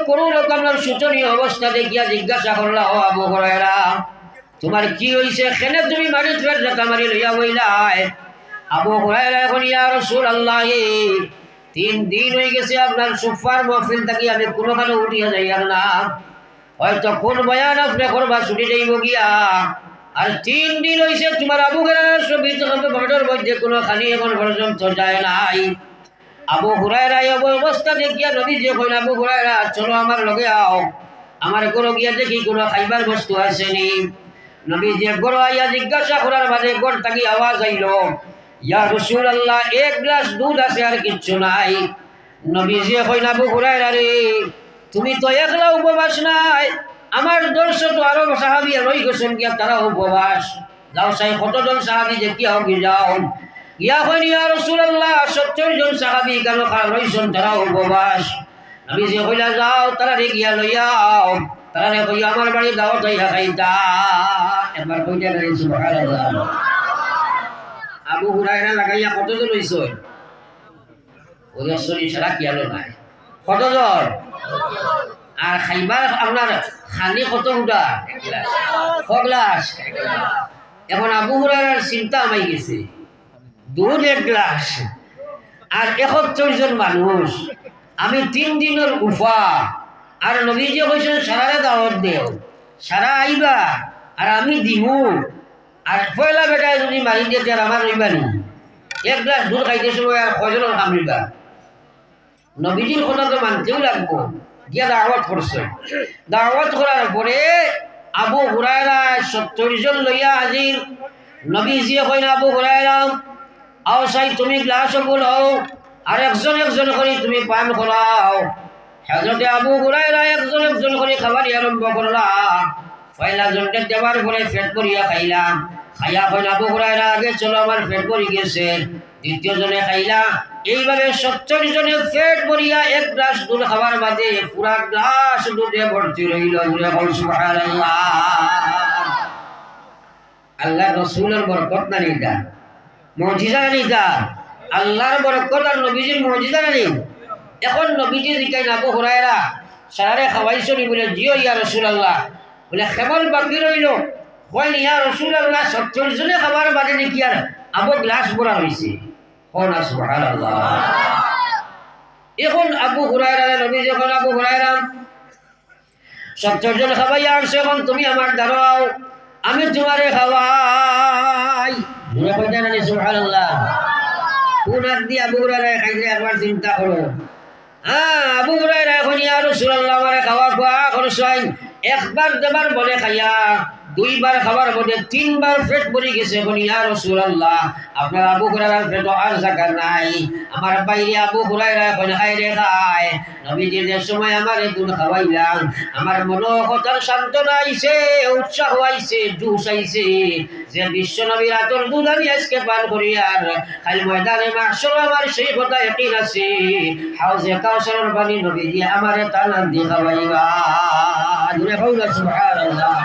কোন রকমের শোচনীয় অবস্থা দেখিয়া জিজ্ঞাসা করলা, ও আবু হুরায়রা তোমার কি হইছে, কেন তুমি মারি ফের জাতা মারি লইয়া বইলাই? আবু হুরায়রা এখন ইয়া রাসূলুল্লাহ 3 দিন হয়ে গেছে আপনার সুফার মাহফিল থাকি আমি কোনোখানে উঠিয়া যাই আর না, হয়তো কোন বয়ান আপনি করবা ছুটি যাইব গিয়া, আর 3 দিন হইছে তোমার আবু হুরায়রার সবিত ঘরের মধ্যে কোনো খালি এখন পর্যন্ত যায় নাই। আবু হুরায়রা এই অবস্থা দেখিয়া নবীজি কইলেন, আবু হুরায়রা চলো আমার লগে আও, আমার ঘরে গিয়া দেখি কোনো খাইবার বস্তু আসেনি। নবীজি ঘরে আইয়া জিজ্ঞাসা করার বাদে ঘর থাকি আওয়াজ আইল, ইয়া রাসূলুল্লাহ 1 গ্লাস দুধ আছে আর কিচ্ছু নাই। নবীজি কইন আবু হুরায়রা রে তুমি তো একলা উপবাস নাই, আমার 100 তো আরো সাহাবী রই গেছেন গিয়া তারা উপবাস। যাও সাই কতজন সাহাবী দেখি আও কি যাও ইয়া কইন ইয়া রাসূলুল্লাহ 70 জন সাহাবী কেন রইছেন তারা উপবাস। নবীজি কইলা যাও তারা রে গিয়া লইয়াও, তারা রে কইয়া আমার বাড়ি দাওয়াত হইয়া খাইতা। একবার কইতে রে সুবহানাল্লাহ। আবু হুরায়রা লাগাইয়া কতজন হইছেন? ওদের শরীর সারা কি আলো নাই কতজন? আর খাইবার আপনার খানি কত হুডা? গ্লাস। এখন আবু হুরায়রার চিন্তা আমাই গেছে, দুধ 1 গ্লাস আর 71 জন মানুষ, আমি 3 দিনের উফা। আর নবীজি কইছেন সারারে দাওয়াত দেও, সারা আইবা আর আমি দিমু। আর পয়লা বেটায় যদি মারি দিয়ে তার আমার রইবানি 1 গ্লাস দুধ খাইতে সময় আর কয়জনের কামড়িবা? নবীজির কথা তো মানতেও লাগবো। গিয়া দাওয়াত করছে, দাওয়াত করার পরে আবু হুরায়রা 70 জন লইয়া হাজির। নবীজি কইন আবু হুরায়রা আও সাই তুমি গ্লাস বলাও আর একজন একজন করে তুমি পান করাও। হযরতে আবু হুরায়রা একজন একজন করে খাবার আরম্ভ করলা। পয়লা জনকে দেওয়ার পরে পেট ভরিয়া খাইলাম, খাইয়া কইন আবু হুরায়রা আগে চলো আমার পেট ভরি গেছে। দ্বিতীয় জনে খাইলা, এইভাবে 70 জনে পেট ভরিয়া 1 গ্লাস দুধ খাবার বাদে পুরা গ্লাস দুধে ভর্তি রইল। সুবহানাল্লাহ। আল্লাহ রাসূলের বরকত না নিতা, মুজিজা নিতা, আল্লাহর বরকত আর নবীজির মুজিজা নি। এখন নবীজি জিকাই আবু হুরায়রা সারারে খাওয়াইছনি বলে জিও ইয়া রাসূলুল্লাহ, বলে কেবল বাকি রইল। কইন ইয়া রাসূলুল্লাহ 70 জনে খাবার বাদে নাকি আর আবু গ্লাস ভরা হইছে। কোন সুবহানাল্লাহ। এখন আবু হুরায়রা নবীজি যখন আবু হুরায়রা 70 জন খাওয়াইয়া আসছে, এখন তুমি আমার দাঁড়াও আমি তোমারে খাওয়াই। মনে কইতে না সুবহানাল্লাহ। কোন আর দি আবু হুরায়রা খাইছে একবার চিন্তা করো। আবু হুরায়রা এখন ইয়া রাসূলুল্লাহ আমারে খাওয়া করছেন। একবার দেবার বলে খাইয়া 2 বার খাবার বলে 3 বার পেট ভরে গেছে। এখন ইয়া রাসূলুল্লাহ আপনার আবু হুরায়রার পেট আর জায়গা নাই, আমার বাইরে আবু হুরায়রা এখন খাইরে খায়। নবীজির যে সময় আমারে দুধ খাওয়াইলাম, আমার মনে কথার সান্ত্বনা আইছে, উৎসাহ আইছে, জোশ আইছে যে বিশ্ব নবীর আতর দুধ আমি আজকে পান করি। আর খালি ময়দানে মাহশর আমার সেই কথা ইয়াকিন আছে, হাউজে কাউসারের পানি নবীজি আমারে টানান দিয়ে খাওয়াইবা। জুড়ে কইলা সুবহানাল্লাহ।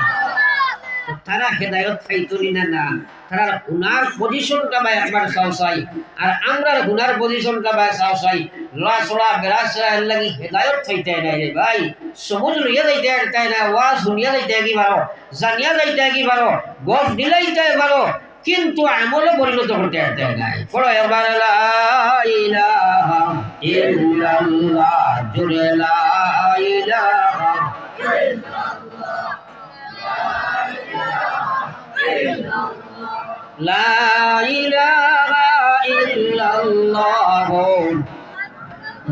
তারা হেদায়ত পাইতনি না, তারা গুনার পজিশনটা বা একবার চাই আর আমরা গুনার পজিশনটা বা চাই। লড়াচড়া বেড়াচড়া এর লাগি হেদায়ত পাইতে নাই রে ভাই। সবুজ লইয়া যাইতে তাই না, ওয়াজ শুনিয়া যাইতে কি পারো, জানিয়া যাইতে কি পারো, গফ দিলাইতে পারো, কিন্তু আমলে পরিণত করতে নাই। পড়ো এবার লা ইলাহা ইল্লাল্লাহ, জুরে লা ইলাহা লা ইলাহা ইল্লাল্লাহ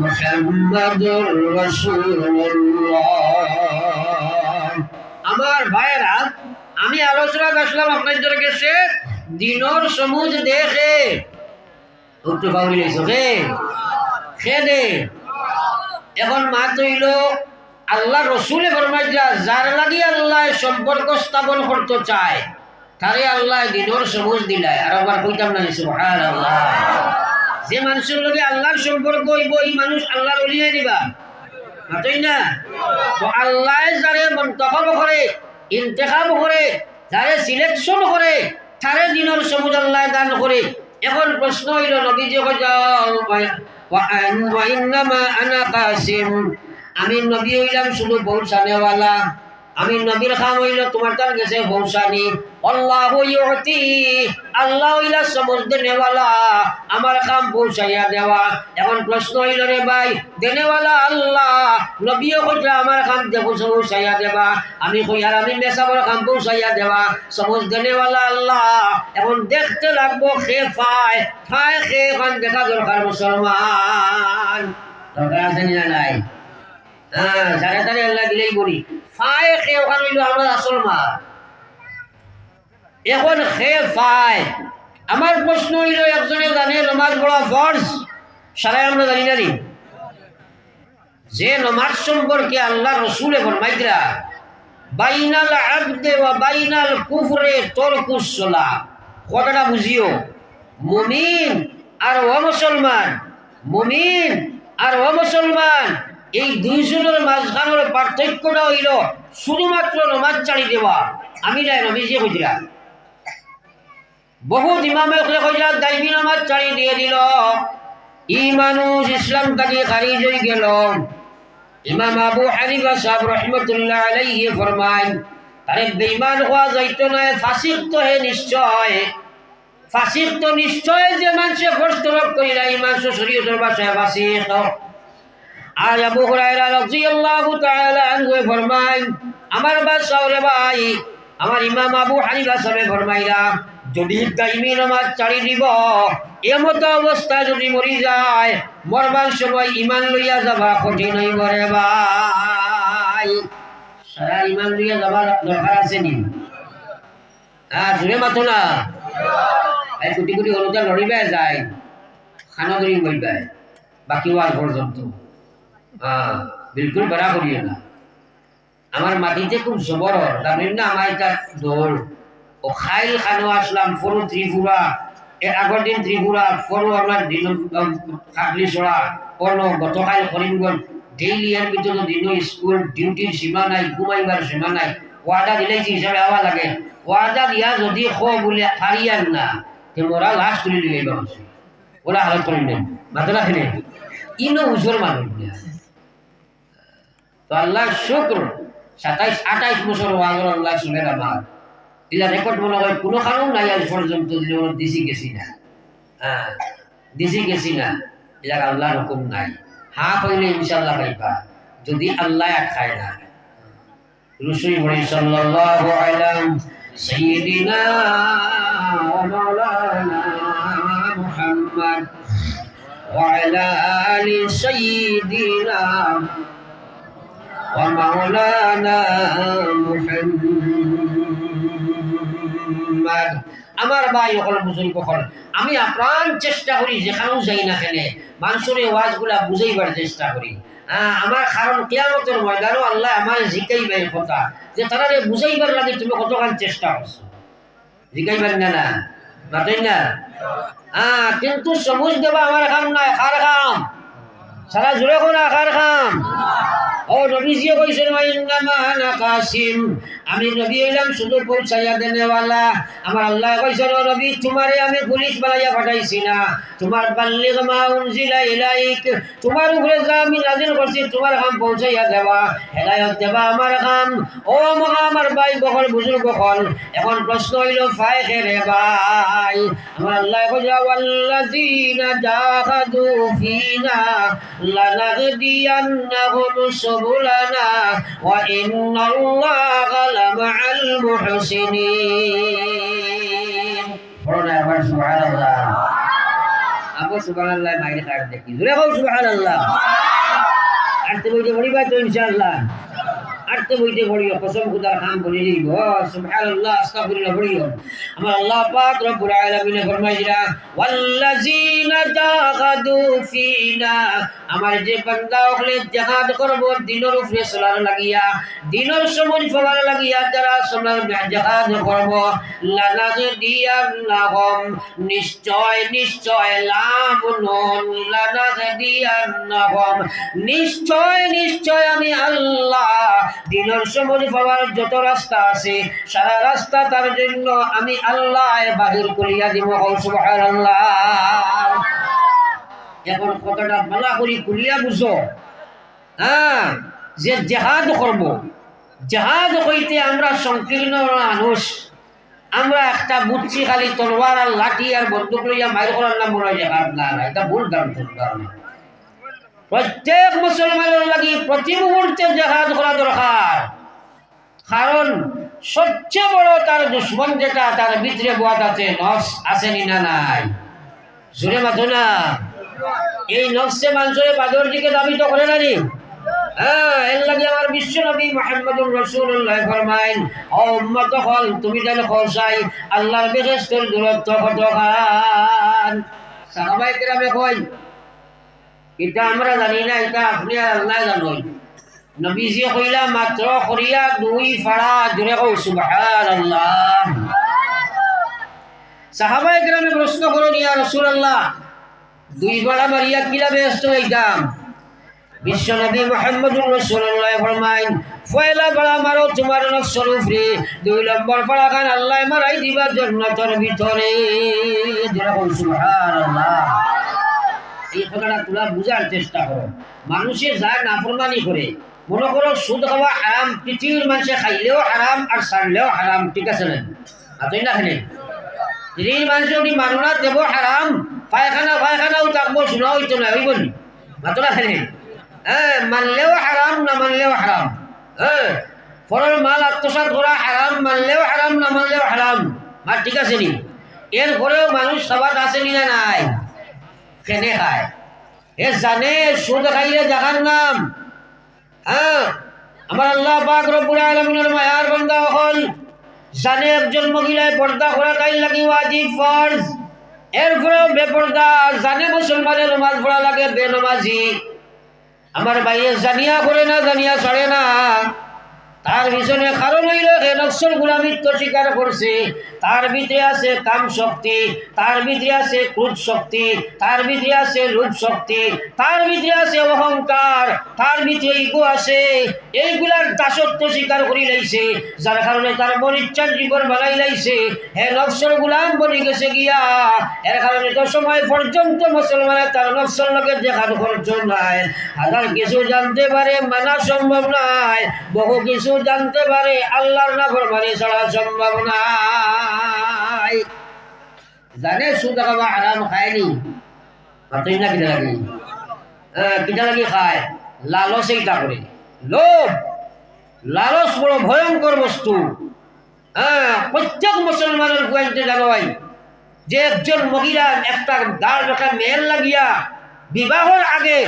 মুহাম্মাদুর রাসূলুল্লাহ। আমার ভাইরা, আমি আলোচনা করলাম আপনাদের কাছে দিনের সমুজ দেখে একটু পাউলি লেছে খেদে। এখন মাত হইল আল্লাহ রসুলে ফরমাইলা যার লাগি আল্লাহ সম্পর্ক স্থাপন করতে চায় তারে আল্লাহ দিনের সবুজ দিলায়। আর আবার কইতাম না সুবহানাল্লাহ। যে মানুষের লগে আল্লাহর সম্পর্ক হইব এই মানুষ আল্লাহর ওলিয়ে দিবা মাতই না। তো আল্লাহ যারে মন্তখব করে, ইন্তেখাব করে, যারে সিলেকশন করে তারে দিনের সবুজ আল্লাহ দান করে। এখন প্রশ্ন হইল নবীজি ওয়া ইন্নামা আনা কাসিম, আমি নবী হইলাম শুধু পৌঁছানেওয়ালা, আমি নবীর খাম হইল তোমার তার গেছে পৌঁছানি। আল্লাহু ইউতি, আল্লাহ হইলা সমজ দেনেওয়ালা, আমার খাম পৌঁছাইয়া দেওয়া। এখন প্রশ্ন হইল রে ভাই দেনেওয়ালা আল্লাহ, নবীও কইলা আমার খাম পৌঁছাইয়া দেবা, আমি কই আর আমি মেসাবর খাম পৌঁছাইয়া দেওয়া, সমজ দেনেওয়ালা আল্লাহ। এখন দেখতে লাগবো খে ফায় ফায় খে, এখন দেখা দরকার মুসলমান। দরকার আছে না নাই? যারা তারে আল্লাহ দিলেই বলি ফায় খে, ওখানে হইল আমরা আসল মা। এখন খে ফায়, আমার প্রশ্ন হইল একজনে জানে নমাজ পড়া ফরজ, সারাই আমরা জানি না নি? যে নমাজ সম্পর্কে আল্লাহ রসুলে ফরমাইতরা বাইনাল আবদে ওয়া বাইনাল কুফরে তরকুস সালাহ, কথাটা বুঝিও। মুমিন আর অমুসলমান, মুমিন আর অমুসলমান এই দুইজনের মাঝখানের পার্থক্যটা হইল শুধুমাত্র নমাজ ছাড়ি দেওয়া। আমি নাই নবীজি কইরা বহুত ইমামে কইরা দাইমি নমাজ ছাড়ি দিয়ে দিল, ই মানুষ ইসলাম থেকে খারিজ হয়ে গেল। ইমাম আবু হানিফা সাহেব রহমতুল্লাহ আলাইহি ফরমায় তারে বেঈমান হওয়া যাইতো না, ফাসিক তো হে নিশ্চয়, ফাসিক তো নিশ্চয় যে মানুষে ফরস্তরক কইরা এই মানুষ শরীয়তের ভাষায় ফাসিক। আর আবু হুরায়রা রাদিয়াল্লাহু তাআলা আনহু ফরমায় আমার বাসাও রে ভাই, আমার ইমাম আবু হানিফা সাহেব ফরমাইরা যদি দাইমি নামাজ ছাড়ি দিব, এমত অবস্থা যদি মরি যায়, মরবার সময় ইমান লইয়া যাবা কঠিন হইব রে ভাই। সারা ইমান লইয়া যাবার দরকার আছে নি? জুড়ে মাতো না, এই কোটি কোটি হলুদা লড়িবে যায়, খানা ধরি বইবে বাকি ওয়াজ পর্যন্ত। বিলকুল বেড়া করিও না। আমার মাটিতে খুব জবর, তার না আমার এটা দৌড় ও খাইল খানো আসলাম ফরু ত্রিপুরা, এর আগের দিন ত্রিপুরা, ফরু আপনার খাগলি ছড়া, অন্য গতকাল করিমগঞ্জ, ডেইলি এর ভিতরে দিন স্কুল ডিউটির সীমা নাই, ঘুমাইবার সীমা নাই। ওয়াদা দিলেছি হিসাবে হওয়া লাগে, ওয়াদা দিয়া যদি খো বলে হারিয়ান না, ওরা লাশ তুলে নিয়ে যাইবা হচ্ছে, ওরা হালত করে নেন মাত্রা খেলে ইনো উজোর মানুষ। তো আল্লাহ শুক্র 27-28 বছর ওয়াজর আল্লাহ শুনেন আমার এটা রেকর্ড মনে হয় কোনো কারণ নাই আজ পর্যন্ত দিছি গেছি না, দিছি গেছি না, এটা আল্লাহর হুকুম নাই। হা কইলে ইনশাআল্লাহ পাইবা যদি আল্লাহ খায় না। রসুল বলেন সাল্লাল্লাহু আলাইহি সাইয়্যিদিনা ওয়া মাওলানা মুহাম্মদ ওয়া আলা আলি সাইয়্যিদিনা ওয়া মাওলানা মুহাম্মদ। আমার ভাই হল বুঝুন কখন আমি আপ্রাণ চেষ্টা করি যেখানেও যাই না কেন মানুষের ওয়াজগুলা বুঝাইবার চেষ্টা করি। আমার কারণ কিয়ামতের ময়দানও আল্লাহ আমার জিকাইবার কথা যে তারা বুঝাইবার লাগে তুমি কতখান চেষ্টা করছো, জিকাইবার না না মাতেন না। কিন্তু সমুজ দেবা আমার কাম নাই, কার কাম? সারা জুড়ে কোন কার কাম? ও নবীজি কইছেন ওয়াইন্নামা আনা কাসিম, আমি নবী হইলাম শুধু পৌঁছাইয়া দেনেওয়ালা। আমার আল্লাহ কইছেন ও নবী তোমারে আমি পুলিশ বানাইয়া পাঠাইছি না, তোমার বাল্লিগ মা উনজিলা ইলাইক, তোমার উপরে যা আমি নাযিল করছি তোমার কাম পৌঁছাইয়া দেওয়া, হেদায়েত দেওয়া আমার কাম। ও মহা আমার ভাই বকল বুজুর্গ বকল, এখন প্রশ্ন হইল ফায়খে রে ভাই, আমার আল্লাহ কইছে ওয়াল্লাযিনা জাহাদু ফিনা লানাহদিয়ান্নাহুম সুবুলানা ওয়া ইন্নাল্লাহা লামাআল মুহসিনিন। বলুন একবার সুবহানাল্লাহ। আবু সুবহানাল্লাহ মাইরে কাট দেখি জোরে বল সুবহানাল্লাহ। আর তো বইতে পড়িবা তো ইনশাআল্লাহ, আর তো বইতে পড়িও কসম খুদার খাম বলি দিব সুবহানাল্লাহ আস্তাগফিরুল্লাহ পড়িও। আমার আল্লাহ পাক রব্বুল আলামিন ফরমাইরা ওয়াল্লাযিনা জাহাদু ফিনা, আমার যে বান্দা হলে জিহাদ করব দিনের উপরে চলার লাগিয়া, দিনের সময় ফলার লাগিয়া যারা সময় জিহাদ করব লানাহদিয়ান্নাহুম, নিশ্চয় নিশ্চয় লাভ নুন লানাহদিয়ান্নাহুম, নিশ্চয় নিশ্চয় আমি আল্লাহ দিনের সময় পাওয়ার যত রাস্তা আছে সারা রাস্তা তার জন্য আমি আল্লাহ বাহির করিয়া দিব। সুবহানাল্লাহ। এখন কথাটা ভালো করে খুলিয়া বুঝো, যে জিহাদ করব, জিহাদ হইতে আমরা সংকীর্ণ মানুষ, আমরা একটা বুঝছি খালি তলোয়ার আর লাঠি আর বন্দুক লইয়া মাইর করার নাম মনে হয় জিহাদ না, এটা ভুল ধারণা। প্রত্যেক মুসলমানের লাগি প্রতি মুহূর্তে জিহাদ করা দরকার, কারণ সবচেয়ে বড় তার দুশ্মন যেটা তার ভিতরে বোয়াত আছে, নফস আছে না নাই? জোরে মাথো না। এই নফসে মানুষের বাদর দিকে দাবিত করে না নি? এর লাগে আমার বিশ্ব নবী মুহাম্মদুর রাসূলুল্লাহ ফরমাইন ও উম্মত হল তুমি যেন খোঁজাই আল্লাহর বেহেশতের দূরত্ব কতখান। সাহাবায়ে কেরামে কই এটা আমরা জানি না, এটা আপনি আর আল্লাহ জানেন। নবীজি কইলা মাত্র করিয়া দুই ফাড়া, জোরে কও সুবহানাল্লাহ। সাহাবায়ে কেরামে প্রশ্ন করেন, ইয়া রাসূলুল্লাহ, দুই ফাড়া মারিয়া কিলা ব্যস্ত হইতাম? বিশ্বনবী মুহাম্মদুর রাসূলুল্লাহ ফরমাইন, পয়লা ফাড়া মারো তোমার নফসের উপরে, দুই নম্বর ফাড়া খান আল্লাহ মারাই দিবা জান্নাতের ভিতরে। জোরে কও সুবহানাল্লাহ। এই কথাটা তোমরা বুঝার চেষ্টা করো। মানুষে যা নাফরমানি করে, মনে করো সুদ খাওয়া হারাম, পৃথিবীর মানুষে খাইলেও হারাম আর ছাড়লেও হারাম, ঠিক আছে না? আতই না খেলে পৃথিবীর মানুষ যদি মানুনা দেব হারাম, পায়খানাও থাকবো, শোনা হইতো না, হইব নি? মাতো না খেলে মানলেও হারাম, না মানলেও হারাম। পরের মাল আত্মসাৎ করা হারাম, মানলেও হারাম, না মানলেও হারাম। আর ঠিক আছে নি? এরপরেও মানুষ সবার আসেনি না নাই? কেনে খায়? এ জানে সুদ খাইলে জাহার নাম। আমার আল্লাহ পাক রব্বুল আলামিনের মায়ার বান্দা হল জানে একজন মহিলায় পর্দা করা তাই লাগি ওয়াজিব ফরজ, এরপরেও বেপর্দা, জানে মুসলমানের নামাজ পড়া লাগে বেনমাজি। আমার ভাইয়ে জানিয়া করে না, জানিয়া ছাড়ে না। তার পিছনে কারণ হইল নফসের গোলামিত্ব স্বীকার করছে। তার ভিতরে আছে কাম শক্তি, তার ভিতরে আছে ক্রোধ শক্তি, তার ভিতরে আছে লোভ শক্তি, তার ভিতরে আছে অহংকার, তার ভিতরে ইগো আছে। এইগুলার দাসত্ব স্বীকার করি লাইছে, যার কারণে তার মন ইচ্ছার জীবন বানাই লাইছে। হে নফসের গোলাম বনি গেছে গিয়া। এর কারণে তো সময় পর্যন্ত মুসলমানের তার নফসের লোকে দেখার খরচ নাই। হাজার কিছু জানতে পারে, মানা সম্ভব নয়। বহু কিছু জানতে পারে, আল্লাহর নাফরমানি ছাড়া সম্ভব নাই। জানে সুদ খাওয়া হারাম, খায়নি। মাতই না কিটা লাগে? কিটা লাগে খায়? লালচ এইটা করে। লোভ, লালচ বড় ভয়ঙ্কর বস্তু। প্রত্যেক মুসলমানের পয়েন্টে জানাই যে একজন মহিলা একটা গাল রাখা মেয়ের লাগিয়া বিবাহের আগে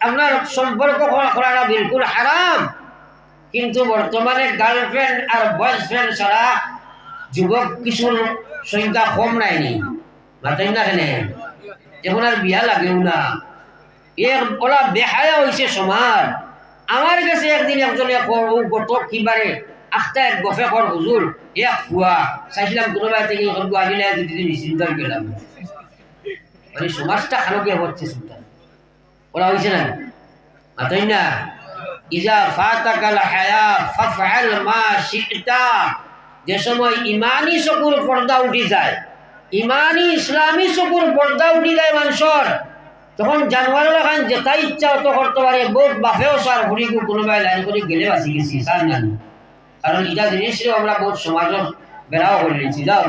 আপনার সম্পর্ক করাটা বিলকুল হারাম। কিন্তু বর্তমানে গার্লফ্রেন্ড আর বয়ফ্রেন্ড ছাড়া যুবক কিছুর সংখ্যা কম নাইনি। মাতাই না কেন? এখন আর বিয়া লাগেও না। ওরা বেহায়া হয়েছে সমাজ। আমার কাছে একদিন একজনে গত কিবারে আখটা এক গফে কর হুজুর এক ফুয়া চাইছিলাম কোনোবাই থেকে আহিলে নিশ্চিন্ত গেলাম। মানে সমাজটা খালকে হচ্ছে চিন্তা ওরা হয়েছে না? মাতাই না? ইজা ফাতাকাল হায়া ফাফআল মা শি'তা। যে সময় ইমানি চকুর পর্দা উঠি যায়, ইমানি ইসলামী চকুর পর্দা উঠি যায় মানুষের, তখন জানোয়ারের খান যেটাই ইচ্ছা অত করতে পারে। বহুত বাফেও সার ঘুরি কোনোবাই লাইন করে গেলে বাঁচি গেছি সার না। কারণ এটা জিনিসও আমরা বহুত সমাজের বেড়াও করে নিয়েছি। যাও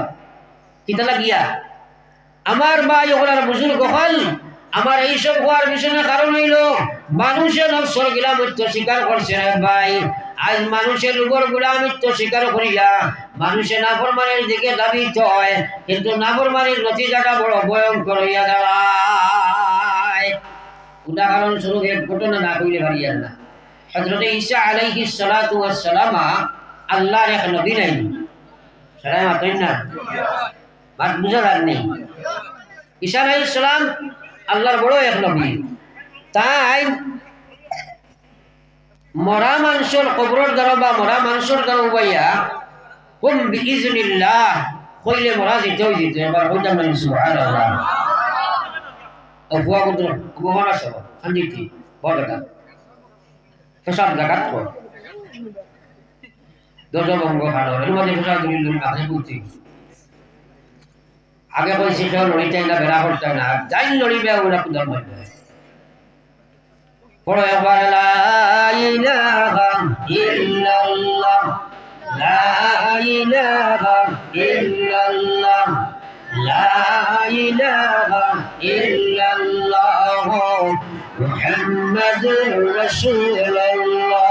কিতা লাগিয়া আমার ভাই ওগুলার বুজুর্গ হল। আমার এইসব হওয়ার পিছনে কারণ হইল মানুষের নফসের গোলামিত্ব স্বীকার করছে ভাই। আজ মানুষের উপর গোলামিত্ব স্বীকার করিয়া মানুষের নাফরমানের দিকে ধাবিত হয়, কিন্তু নাফরমানের নতিজাটা বড় ভয়ঙ্কর হইয়া দাঁড়ায়। উদাহরণ স্বরূপ এক ঘটনা না কইলে পারিয়ার না। হযরত ঈসা আলাইহিস সালাতু ওয়াস সালাম আল্লাহর এক নবী নাই। সালাম আতেন না, বাত বুঝা লাগনি। ঈসা আলাইহিস সালাম আল্লাহর বড় এক নবী। তাই মরা মানুষের কবরের দ্বারা বা মরা মানুষের দ্বারা উবাইয়া কুম বিইজনিল্লাহ কইলে মরা যেতেও যেতে। এবার হইতাম না সুবহানাল্লাহ। অফুয়া কত অপমানা সব খান্দিতি বড়টা ফসাদ জাগাত কর দজবঙ্গ খানো এর মধ্যে ফসাদ দিল আগে বুঝছি। আগে কইছি কেউ লড়িটাই না, বেড়া করতাই না, যাই লড়িবে ওরা কুদার মধ্যে পড়ো একবার লা ইলাহা ইল্লাল্লাহ, লা ইলাহা ইল্লাল্লাহ, লা ইলাহা ইল্লাল্লাহ মুহাম্মাদুর রাসূলুল্লাহ।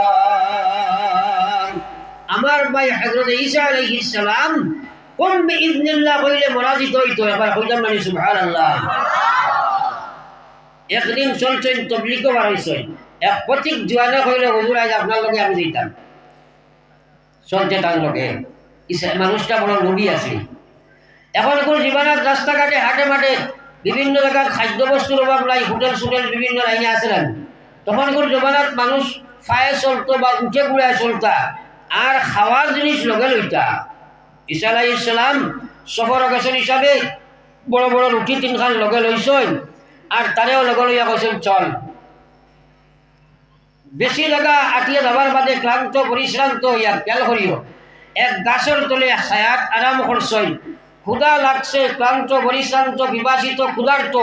আমার ভাই হযরত ঈসা আলাইহিস সালাম কোন বিইজনিল্লাহ কইলে মুরাদিত হইতো। এবার কইলাম মানে সুবহানাল্লাহ। একদিন চলছেন তবলিগও বাড়াইছেন, এক প্রতীক জোয়ানে কইলে হুজুর আজ আপনার লগে আমি যেতাম। চলছে তার লগে মানুষটা বড় নবী আছে। এখন কোন জীবনের রাস্তাঘাটে হাটে মাঠে বিভিন্ন জায়গার খাদ্য বস্তুর অভাব নাই, হোটেল সুটেল বিভিন্ন লাইনে আছে না। তখনকার জমানাত মানুষ ফায়ে চলতো বা উঠে ঘুরায় চলতা, আর খাওয়ার জিনিস লগে লইতা। ঈসা আলাইহিস সালাম সফর গেছেন হিসাবে বড় বড় রুটি তিনখান লগে লইছেন, আর তারেও লগে লইয়া কৈছেন চল। বেশি জায়গা আটিয়ে যাবার বাদে ক্লান্ত পরিশ্রান্ত হইয়া খেয়াল করিও এক গাছের তলে ছায়াত আরাম করছেন। ক্ষুধা লাগছে, ক্লান্ত পরিশ্রান্ত বিবাসিত ক্ষুধার্ত,